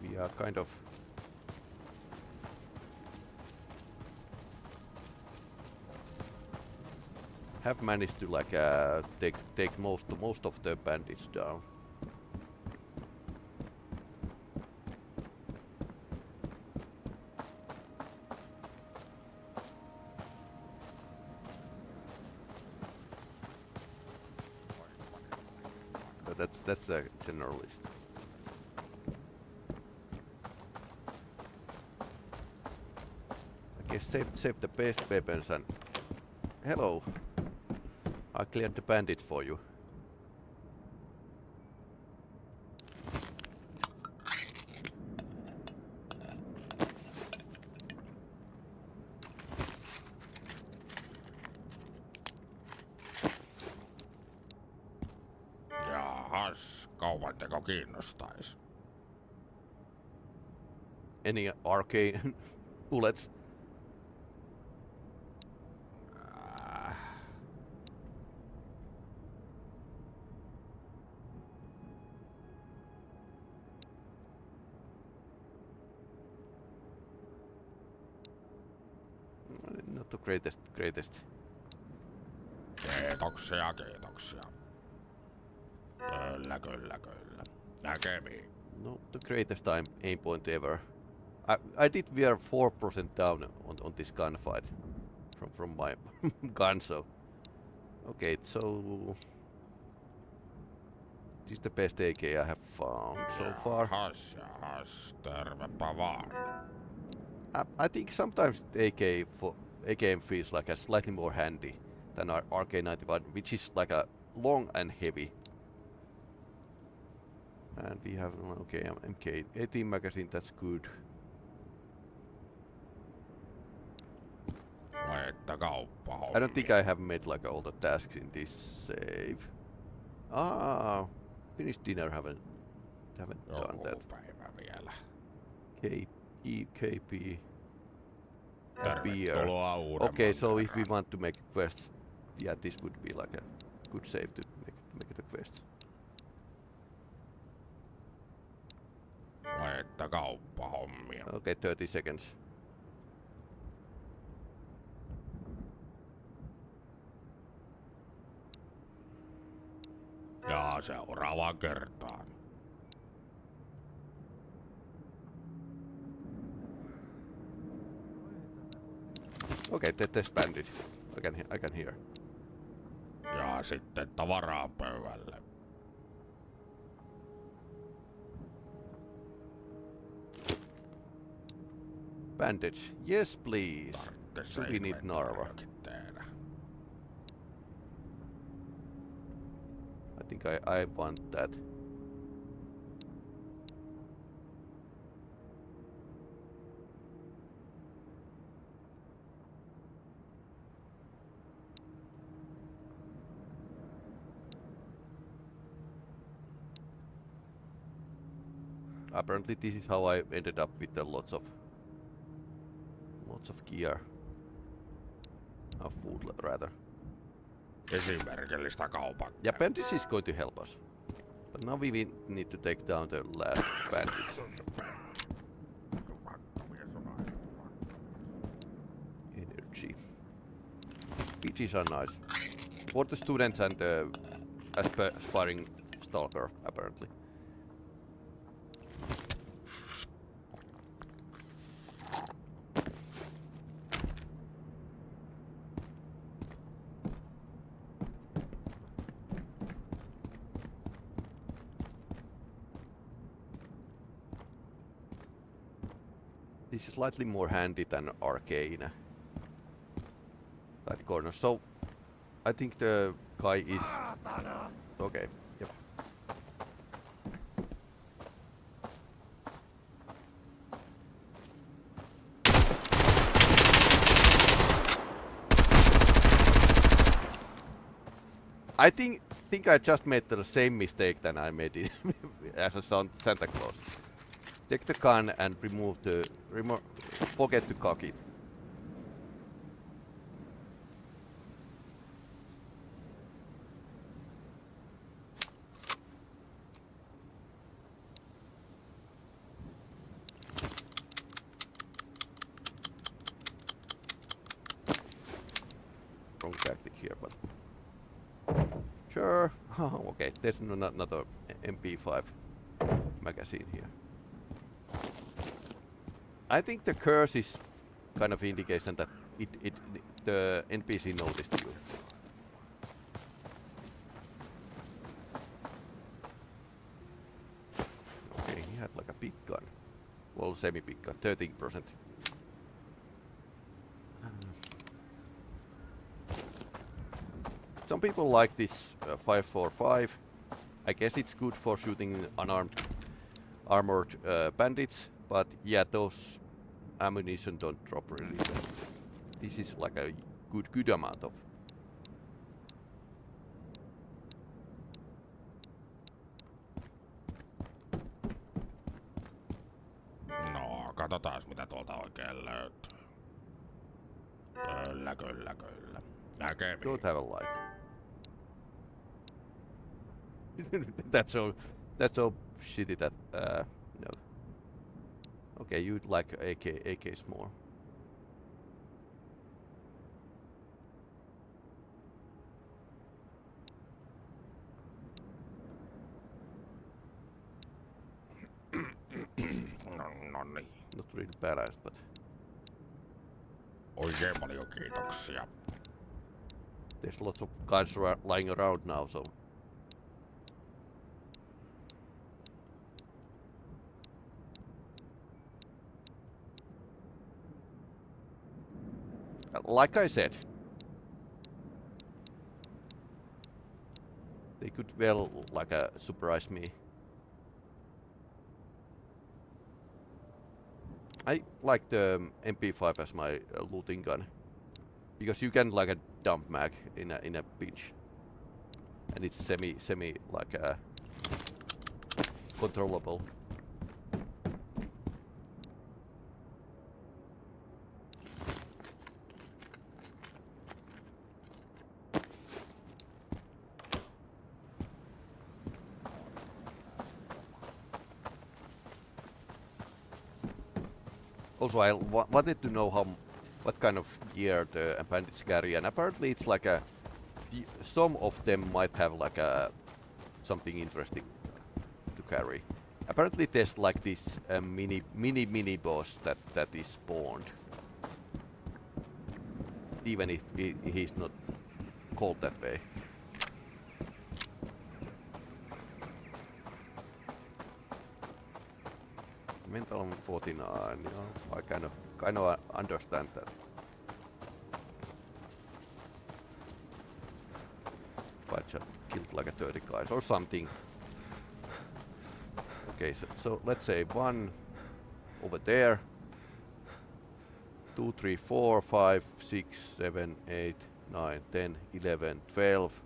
we are kind of have managed to like take most of the bandits down. That's the general list. I guess save the best weapons and hello. I cleared the bandits for you. kaupanteko kiinnostais? Any arcane bullets? Not the greatest. Kiitoksia. Kyllä. Näkemiin. Not the greatest aim point ever. I did veer 4% down on this gunfight from my gun, so okay, so this is the best AK I have found so far. Jahas, tervepä vaan. I think sometimes the AKM feels like a slightly more handy than our RK91, which is like a long and heavy. And we have MK18 magazine, that's good. I don't think I have made like all the tasks in this save. Finnish dinner haven't done that. Päivä vielä. KP. Tervetuloa uudemman Okay, so if we kerran. want to make quests, yeah, this would be like a good save to make the quest. Vai että kauppahommia. Okay, 30 seconds. Ja seuraavaan kertaan. Okay, there's bandit. I can hear. Ja sitten tavaraa pöydälle. Bandage. Yes, please. Tarvitse Do we need Narva? tehdä. I think I want that. Apparently this is how I ended up with the lots of gear. Food rather. Esimerkillistä kaupan. Yeah, bandits is going to help us. But now we need to take down the last bandits. Energy. PGs are nice. For the students and aspiring S.T.A.L.K.E.R, apparently. This is slightly more handy than arcane. That corner. So I think the guy is okay. Yep. I think I just made the same mistake that I made in as a Santa Claus. Take the gun and forget to cock it. Wrong tactic here, but sure. Oh, okay, there's another MP5 magazine here. I think the curse is kind of indication that the NPC noticed you. Okay, he had like a big gun. Well, semi-big gun, 13%. Some people like this 545. I guess it's good for shooting unarmed, armored bandits. But yeah, those ammunition don't drop really well. This is like a good amount of. oikein löytyy. Kyllä, kyllä, kyllä. Näkemiin. Don't have a light. That's so shitty that no. Okay, you'd like AKs more. No niin. Not really balanced, but Oikein paljon kiitoksia. there's lots of guns lying around now, so like I said, they could well surprise me. I like the MP5 as my looting gun because you can dump mag in a pinch, and it's semi controllable. Also, I wanted to know what kind of gear the bandits carry, and apparently it's some of them might have something interesting to carry. Apparently there's this mini boss that is spawned, even if he's not called that way. Mental 49, I kind of understand that. If I just killed 30 guys or something. Okay, so let's say 1 over there. 2, 3, 4, 5, 6, 7, 8, 9, 10, 11, 12,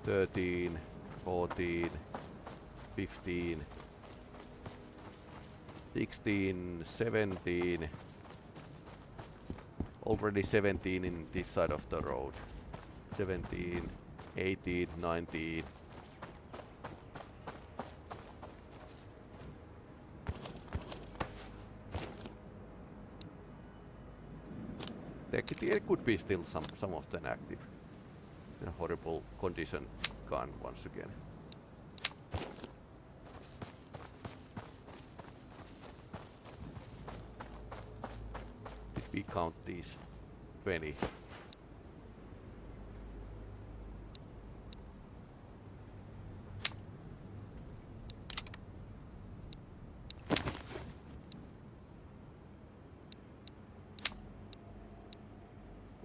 13, 14, 15, 16, 17, already 17 in this side of the road, 17, 18, 19, there could be still some of them active. A horrible condition gun once again. We count these 20.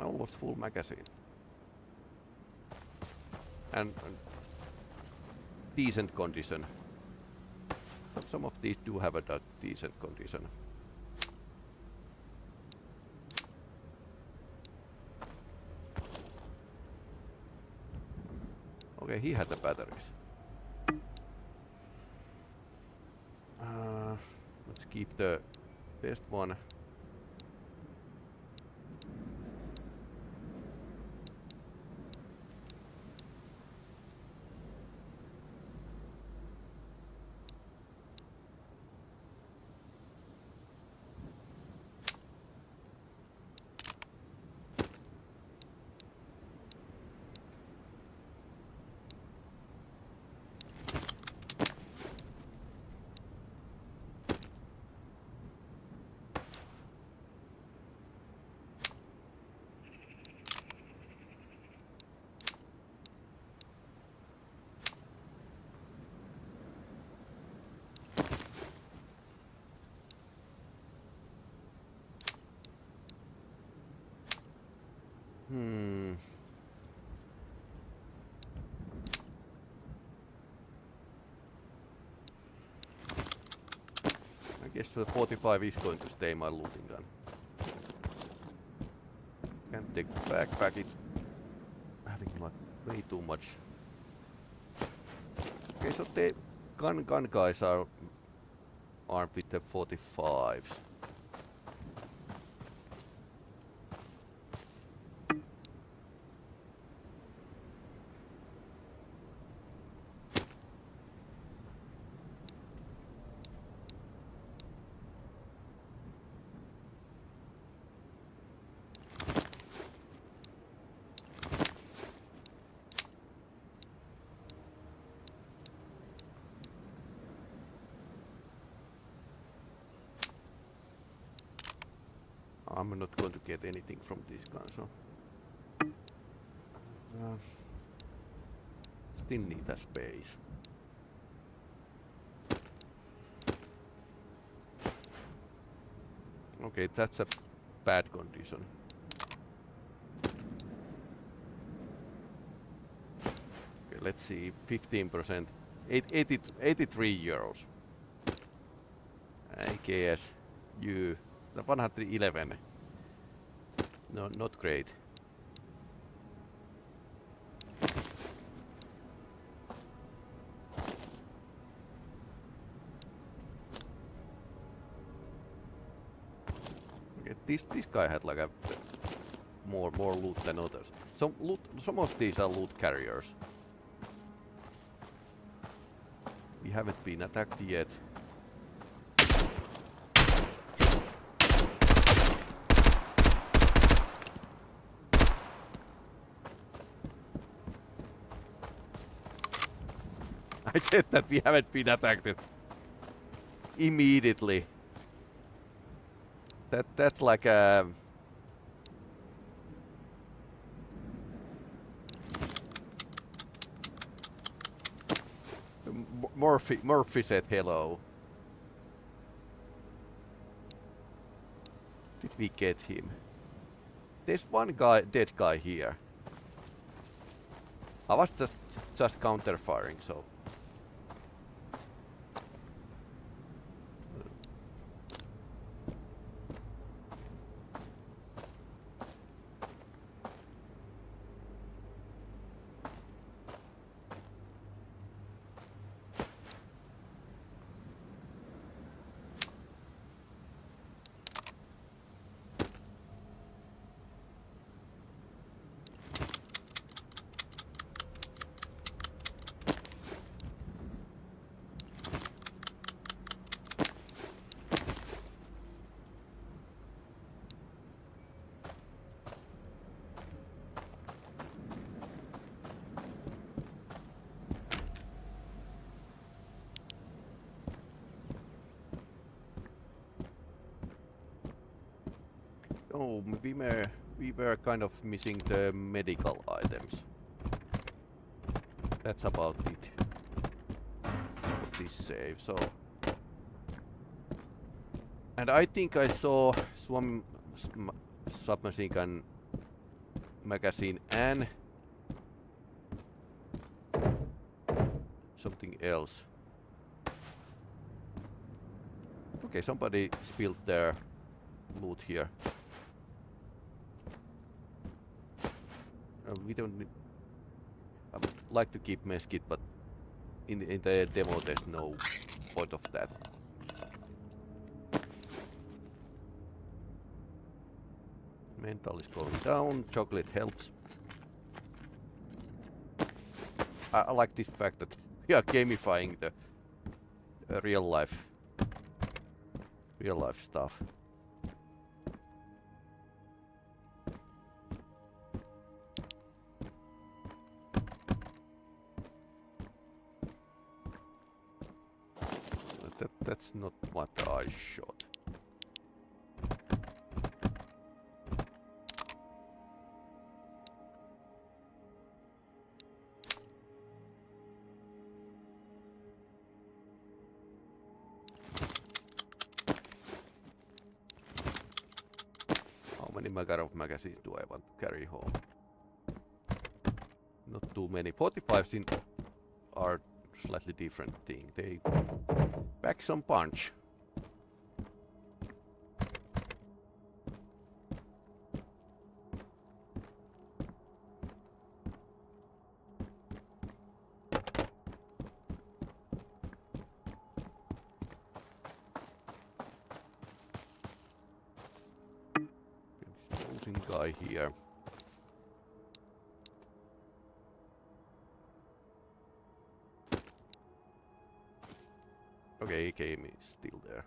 Almost full magazine. And decent condition. Some of these do have a decent condition. Okay, he had the batteries. Let's keep the best one. I guess the 45 is going to stay my looting gun. Can't take the backpack, it's having way too much. Okay, so the gun guys are armed with the 45s. I'm not going to get anything from this gun, so still need a space. Okay, that's a bad condition. Okay, let's see, 15%, 83 euros. I guess you. The 111. No, not great. Okay, this guy had like a more loot than others. Some of these are loot carriers. We haven't been attacked yet. I said that we haven't been attacked immediately. That's like a Murphy said hello. Did we get him? There's one guy, dead guy here. I was just counter firing, so. Oh, we were kind of missing the medical items. That's about it. What this save, so. And I think I saw submachine gun magazine and something else. Okay, somebody spilled their loot here. We don't need. I would like to keep medkit, but in the demo there's no point of that. Mental is going down. Chocolate helps. I like this fact that we are gamifying the real life stuff. That's not what I shot. How many Makarov magazines do I want to carry home? Not too many. 45s are slightly different thing. They pack some punch. Explosion guy here. Okay, game is still there.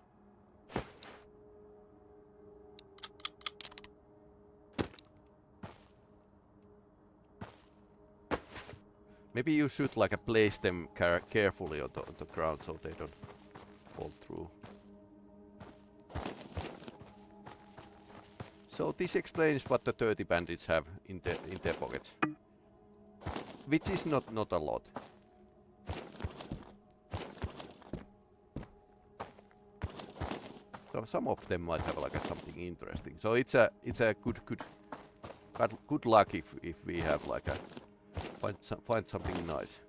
Maybe you should like place them carefully on the ground so they don't fall through. So this explains what the dirty bandits have in their pockets, which is not a lot. So some of them might have like something interesting. So it's a good luck if we have like a find something nice.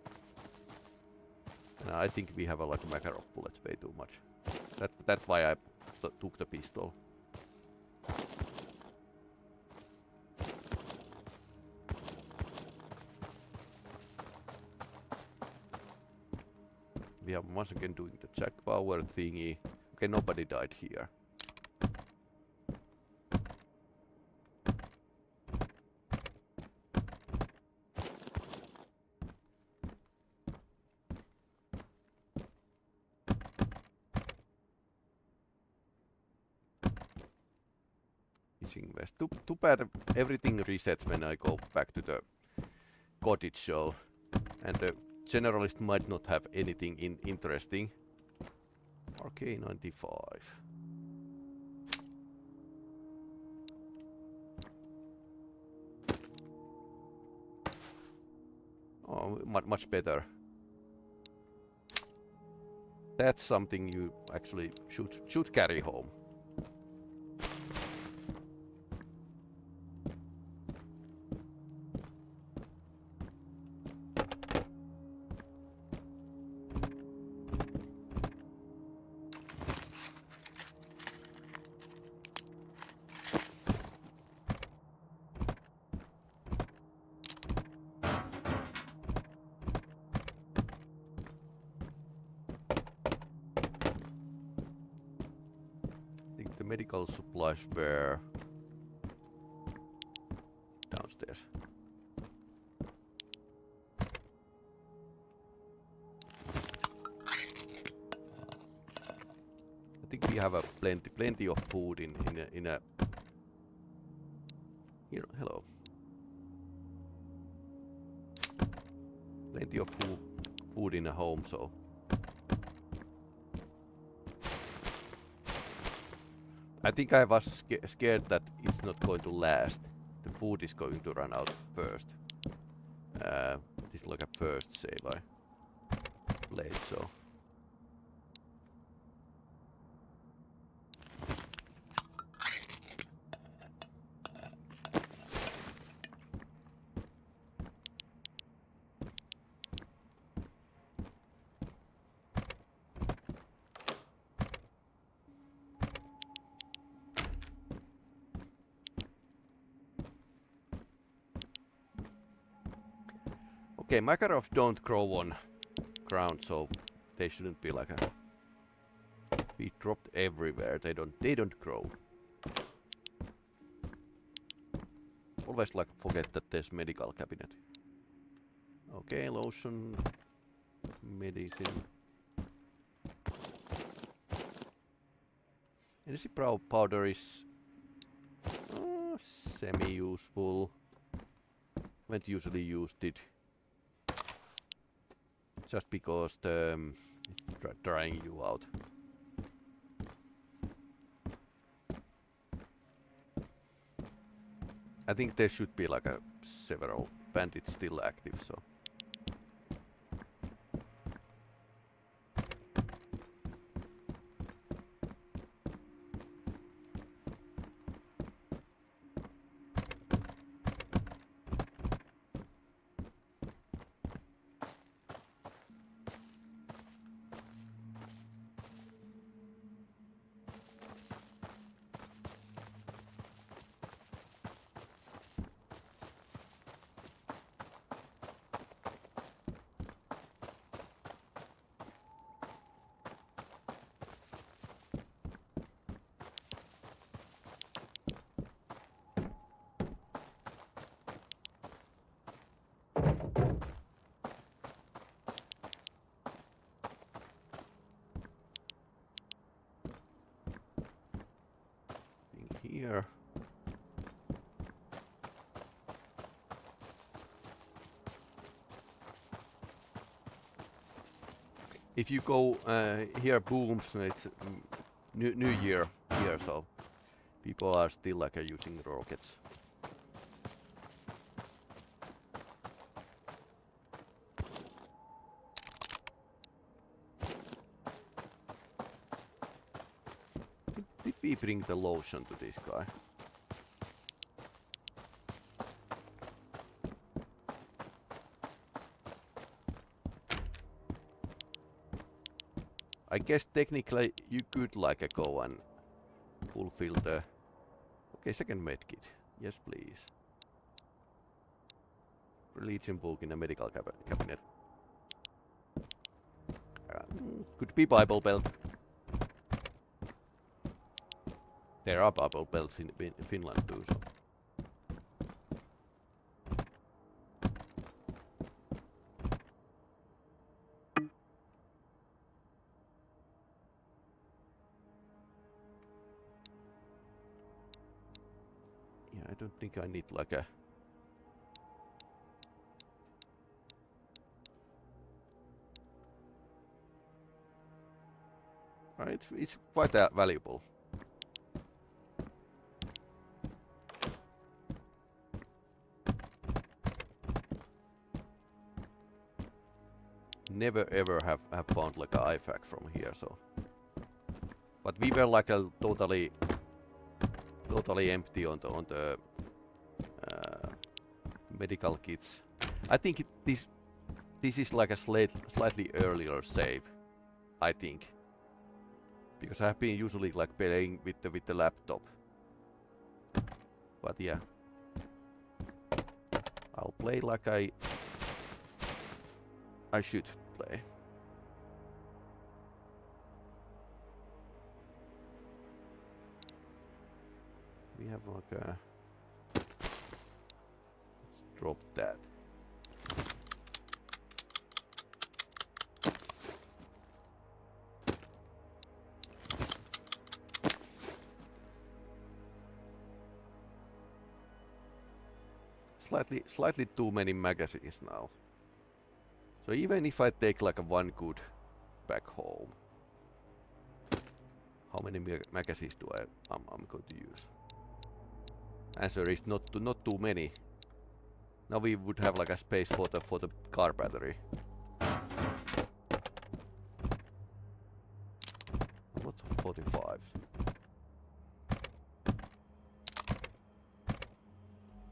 And I think we have like a Makarov bullets way too much. That's why I took the pistol. We are once again doing the jack power thingy. Okay, nobody died here. Fishing vest. Too bad everything resets when I go back to the cottage show. And the generalist might not have anything interesting. RK95. Oh, much better. That's something you actually should carry home. Medical supplies were downstairs. I think we have a plenty of food in a here. Hello. Plenty of food in a home, so. I think I was scared that it's not going to last. The food is going to run out first. This is like a first save I played, so. Okay, Makarov don't grow on ground, so they shouldn't be like be dropped everywhere. They don't grow. Always like forget that there's medical cabinet. Okay, lotion, medicine. Energy powder is semi-useful. Haven't usually used it. Just because it's drying you out. I think there should be like several bandits still active, so. here. If you go here, booms. It's New Year here, so people are still like using rockets. Did we bring the lotion to this guy? I guess technically you could like go and fulfill the... Okay, second medkit. Yes, please. Religion book in a medical cabinet. Could be Bible belt. There are Bible belts in Finland too, so... I don't think I need like a... It's quite valuable. Never ever have found like a IFAC from here, so... But we were like a totally empty on the medical kits. I think this is like a slightly earlier save, I think, because I've been usually like playing with the laptop. But yeah, I'll play like I should play. We have like a... Let's drop that. Slightly too many magazines now. So even if I take like a one good back home, how many magazines do I'm going to use? Answer is not too many. Now we would have like a space for the car battery. Lots of 45s.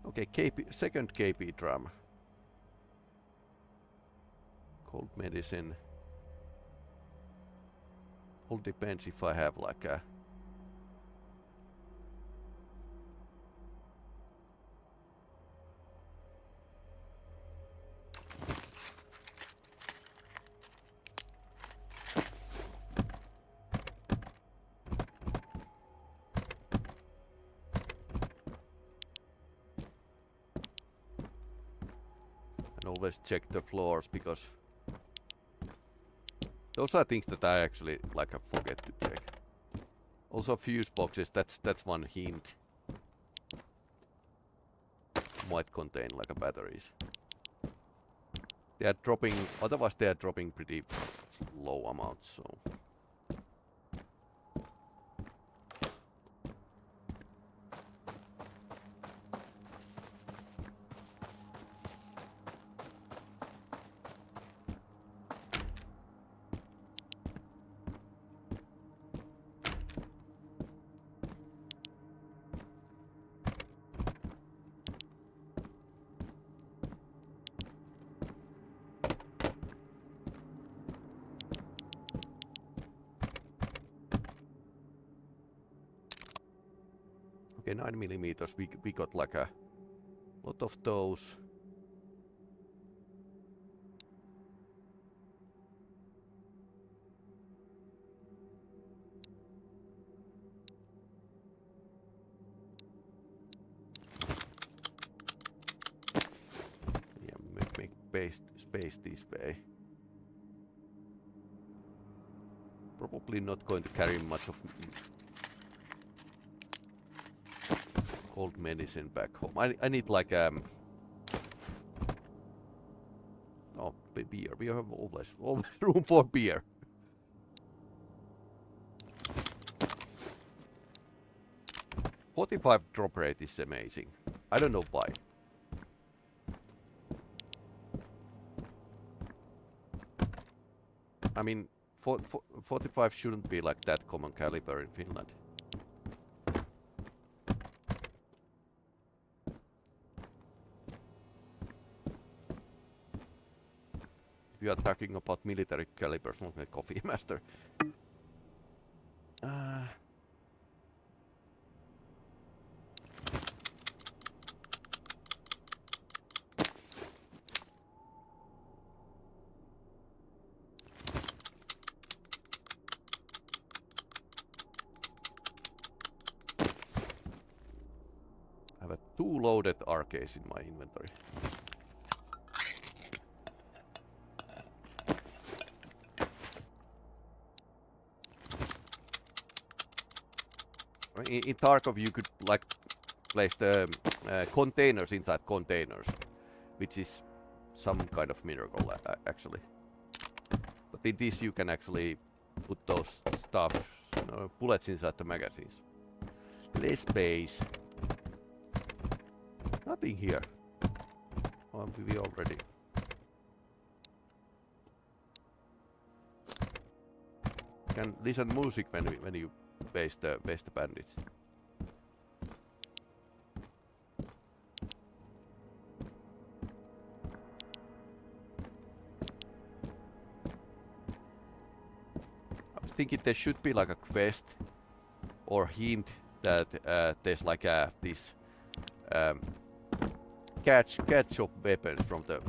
Okay, second KP drum. Cold medicine. All depends if I have like a... Always check the floors, because those are things that I actually like forget to check. Also fuse boxes, that's one hint. Might contain like a batteries. They are dropping, otherwise they are dropping pretty low amounts, so. Okay, 9mm, we got like a lot of those. Yeah, make space this way. Probably not going to carry much of... Cold medicine back home. I need like oh, beer. We have always room for beer. .45 drop rate is amazing. I don't know why. I mean, 45 shouldn't be like that common caliber in Finland. If you are talking about military calibers, not a coffee master. I have 2 loaded RKs in my inventory. In Tarkov you could like place the containers inside containers, which is some kind of miracle actually. But in this you can actually put those stuff, bullets inside the magazines. Less space. Nothing here. Oh, we already. Can listen music when you base the bandits. I was thinking there should be like a quest or hint that there's like this catch of weapons from the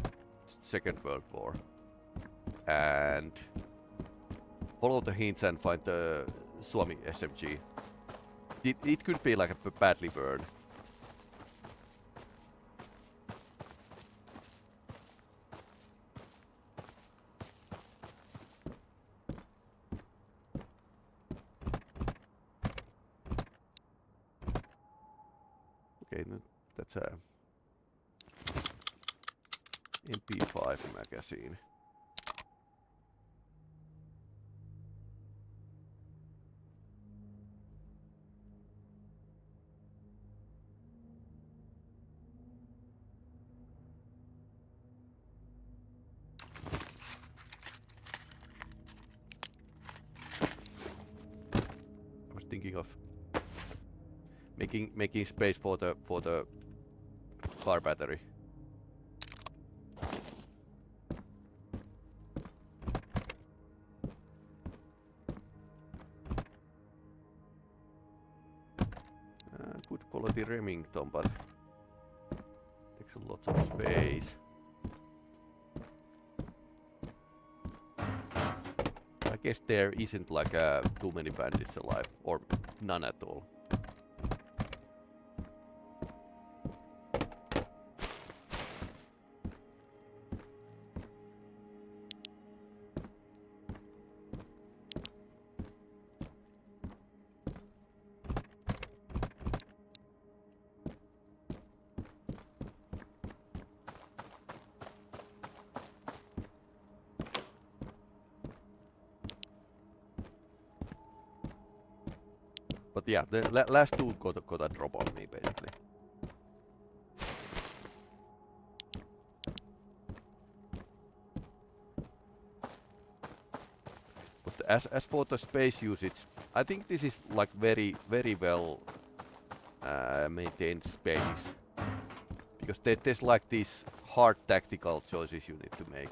Second World War, and follow the hints and find the Suomi SMG. It could be like a badly burned. Okay, no, that's a MP5 magazine. I was thinking of making space for the car battery. Good quality Remington, but takes a lot of space. I guess there isn't like too many bandits alive, or none at all. But yeah, the last two got a drop on me basically. But as for the space usage, I think this is like very well maintained space, because there's like these hard tactical choices you need to make.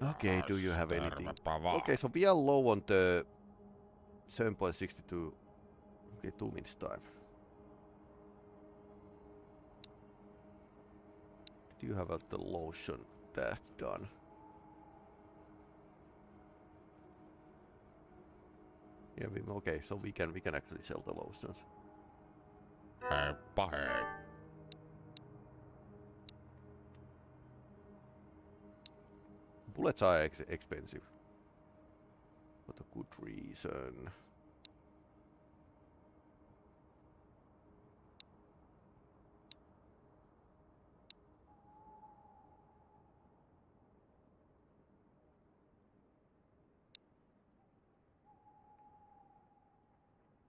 Okay, do you have anything? Okay, so we are low on the 7.62 Okay, 2 minutes time. Do you have the lotion task done? Yeah, okay, so we can actually sell the lotions. Heippa hei. Bullets are expensive. For a good reason.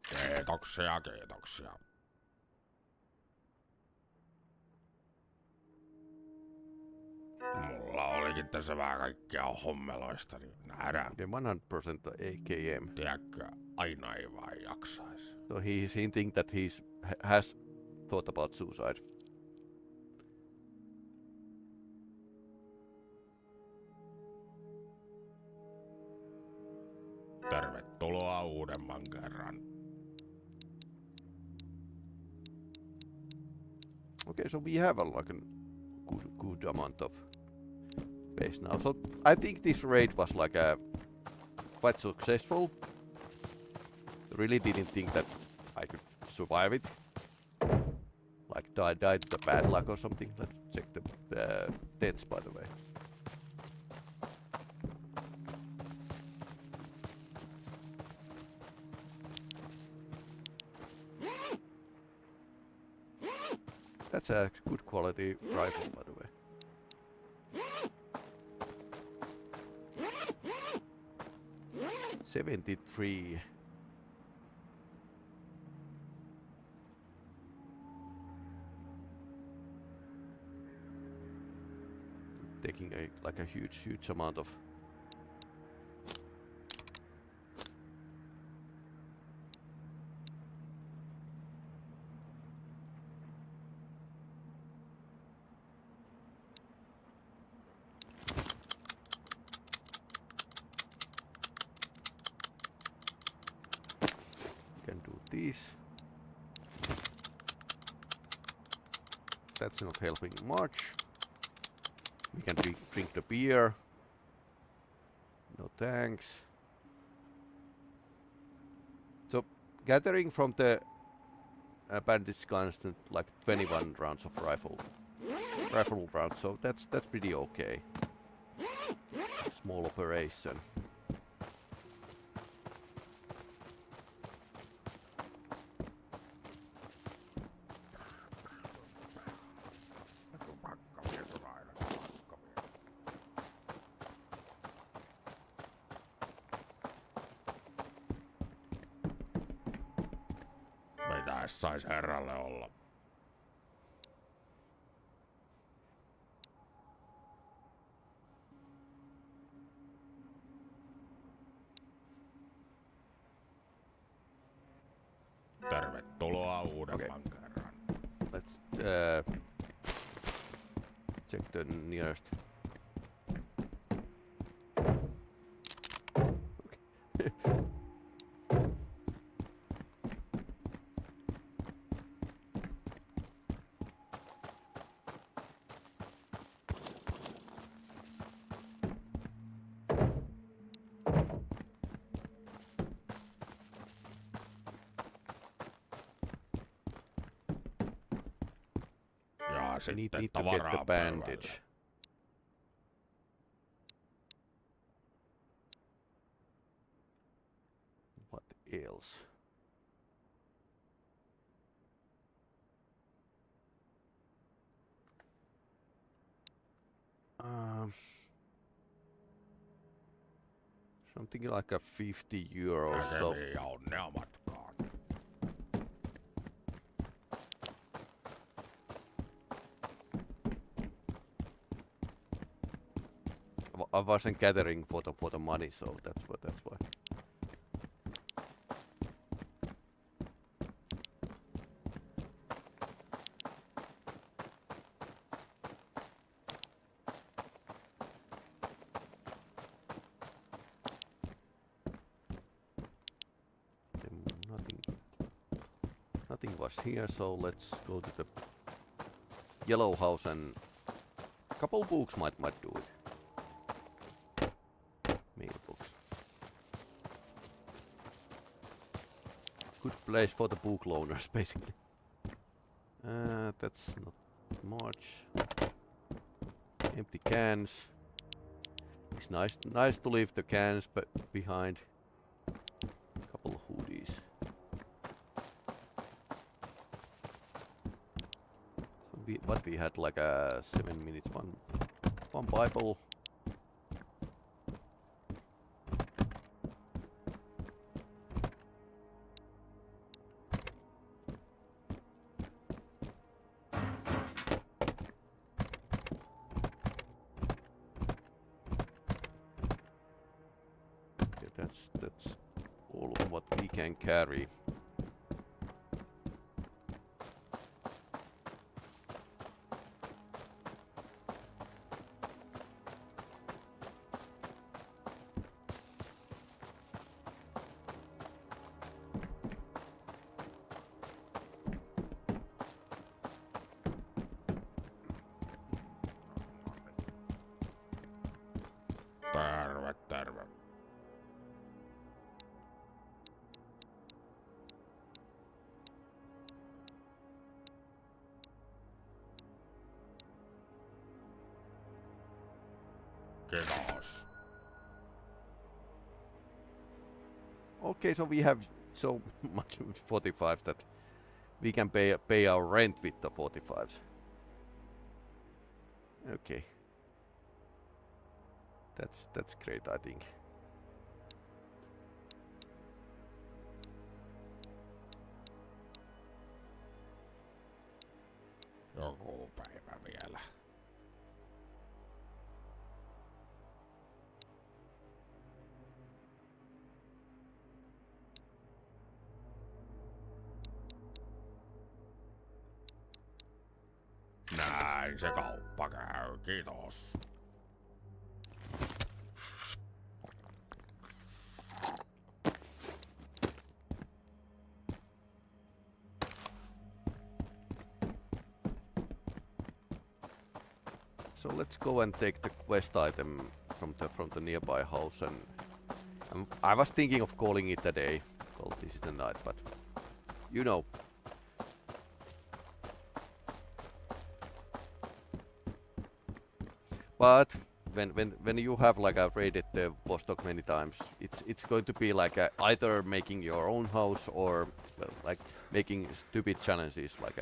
Kiitoksia, kiitoksia. Mulla olikin tässä vähän kaikkea hommeloista, niin nähdään. Okay, 100% AKM. Tiedätkö, aina ei vaan jaksais. So he's hinting that has thought about suicide. Tervetuloa uudemman kerran. Okay, so we have like a good amount of base now. So I think this raid was like quite successful. Really didn't think that I could survive it. Like died to the bad luck or something. Let's check the tents, by the way. That's a good quality rifle, by the way. $73. Taking like a huge amount of. Can do this. That's not helping much. We can drink the beer. No thanks. So gathering from the bandits constant like 21 rounds of rifle rounds. So that's pretty okay. Small operation. Mitäs sais herralle olla? Tervetuloa uudemman kerran. Let's check the nearest. Ja Need sitten to get the tavaraa bandage. pöydälle. What else? Something like a 50 euros. So Näkemiin ja onnea matkaan. I wasn't gathering for the money, so that's why. Nothing was here, so let's go to the yellow house and a couple books might do it. Mailbox. Good place for the book loaners, basically. That's not much. Empty cans. It's nice to leave the cans behind. Couple of hoodies. So we had like 7 minutes. One Bible. That's all of what we can carry. Terve. Kiitos. Okay, so we have so much 45s that we can pay our rent with the 45s. Okay. That's great, I think. Joku päivä vielä. Näin se kauppa käy, kiitos. So let's go and take the quest item from the nearby house, and I was thinking of calling it a day. Well, this is the night, but you know. But when you have like raided the Vostok many times, it's going to be like either making your own house or well, like making stupid challenges like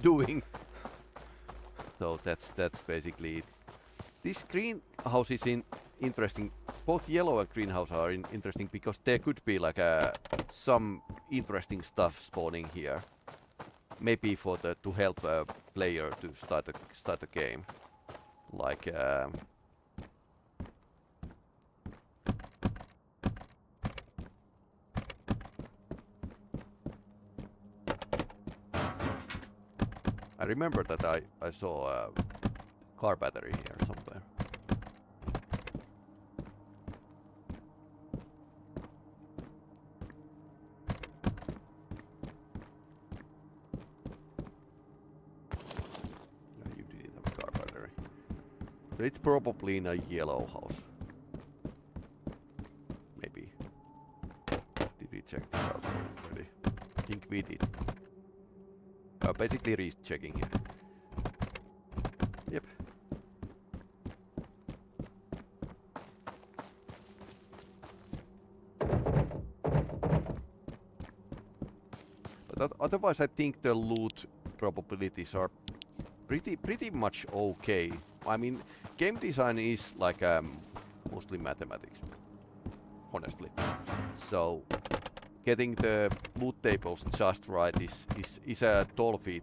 doing. So that's basically it. This greenhouse is interesting. Both yellow and greenhouse are interesting because there could be like some interesting stuff spawning here. Maybe to help a player to start a game. Like I remember that I saw a car battery here somewhere. Yeah, you didn't have a car battery. So it's probably in a yellow house. Maybe. Did we check this out already? I think we did. Basically rechecking here. Yep. But otherwise I think the loot probabilities are pretty much okay. I mean, game design is like mostly mathematics, honestly. So getting the loot tables just right is a tall feat.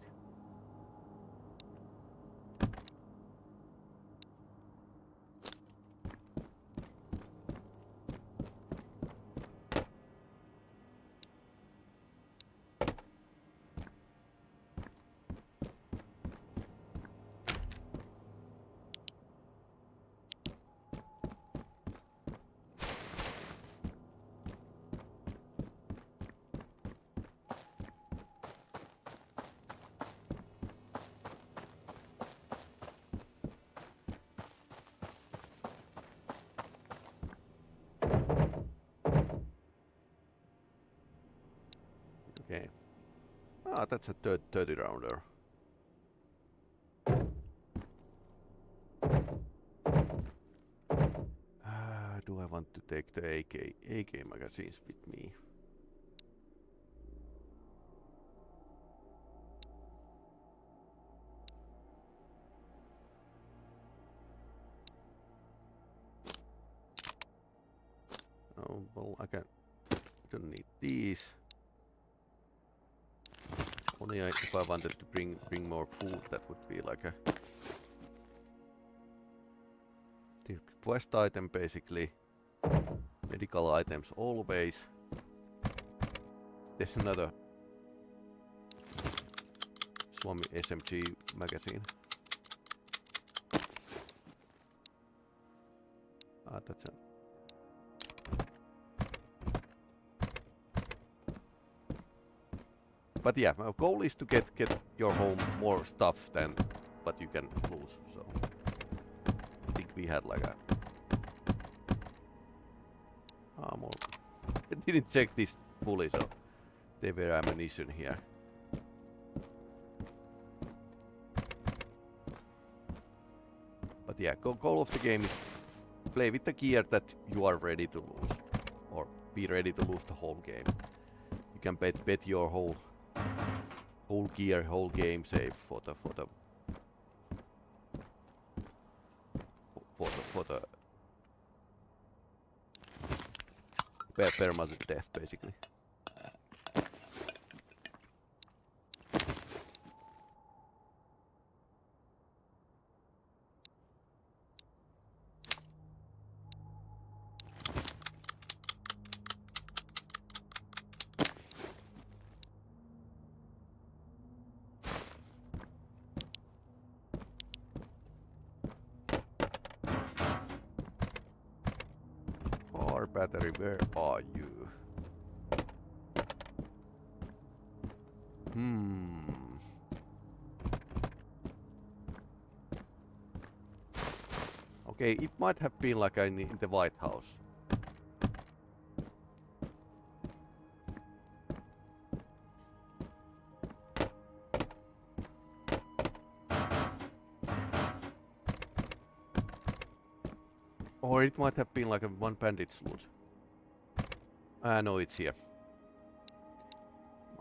Ah, that's a 30 rounder. Do I want to take the AK magazines with me? Oh, well, I don't need these. Only if I wanted to bring more food, that would be like a the quest item basically. Medical items always. There's another Suomi SMG magazine. Ah, that's a But yeah, my goal is to get your home more stuff than what you can lose. So I think we had like a more. I didn't check this fully, so there were ammunition here. But yeah, goal of the game is play with the gear that you are ready to lose, or be ready to lose the whole game. You can bet your whole gear, whole game save for the permanent death, basically. Battery, where are you? Okay, it might have been like in the White House. Or it might have been like a one bandit loot. No, it's here.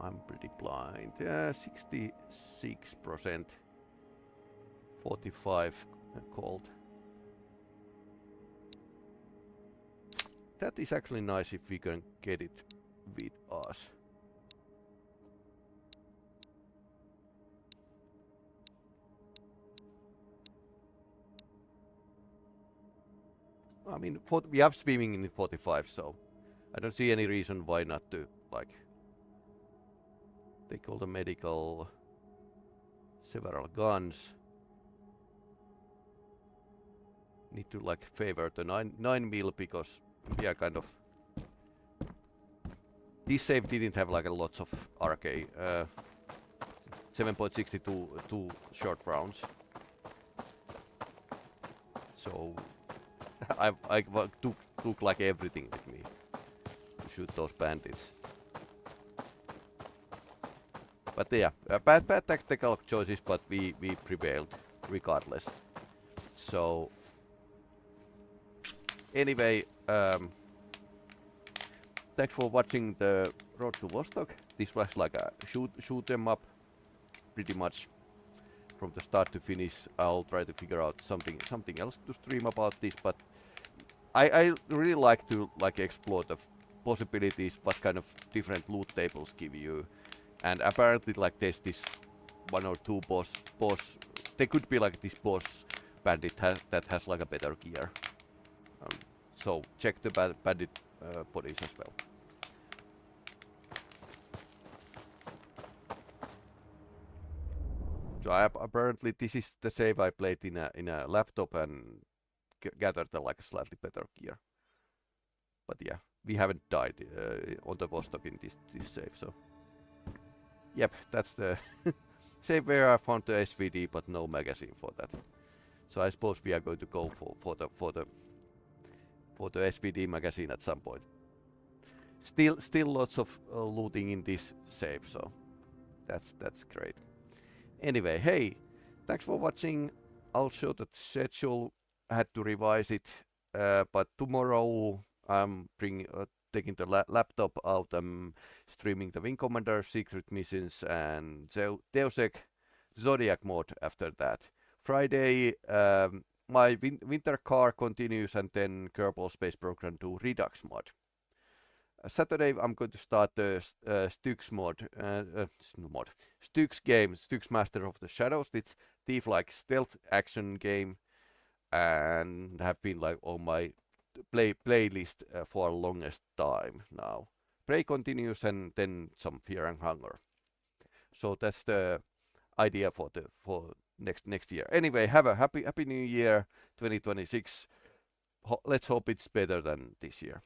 I'm pretty blind. 66%. 45 cold. That is actually nice if we can get it with us. I mean, we have swimming in 45, so I don't see any reason why not to, like, take all the medical, several guns. Need to, like, favor the 9 mil because we are kind of... This save didn't have, like, lots of RK. 7.62 2 short rounds. So... I took like everything with me to shoot those bandits. But yeah, bad tactical choices, but we prevailed regardless. So anyway, thanks for watching the Road to Vostok. This was like a shoot 'em up, pretty much from the start to finish. I'll try to figure out something else to stream about this, but I really like to explore the possibilities, what kind of different loot tables give you, and apparently like there's this one or two boss. There could be like this boss bandit that has like a better gear. So check the bandit bodies as well. So apparently this is the save I played in a laptop and gathered like a slightly better gear. But yeah, we haven't died on the Vostok in this save, so yep, that's the save where I found the SVD but no magazine for that. So I suppose we are going to go for the SVD magazine at some point. Still lots of looting in this save, so That's great. Anyway, hey, thanks for watching. I'll show the schedule. I had to revise it, but tomorrow I'm taking the laptop out. I'm streaming the Wing Commander secret missions and Deus Ex Zodiac mode after that. Friday, my winter car continues, and then Kerbal Space Program 2 Redux mod. Saturday I'm going to start the Styx Styx game, Styx Master of the Shadows. It's thief-like stealth action game, and have been like on my playlist for longest time now. Prey continues, and then some Fear and Hunger. So that's the idea for next year. Anyway, have a happy new year 2026. Let's hope it's better than this year.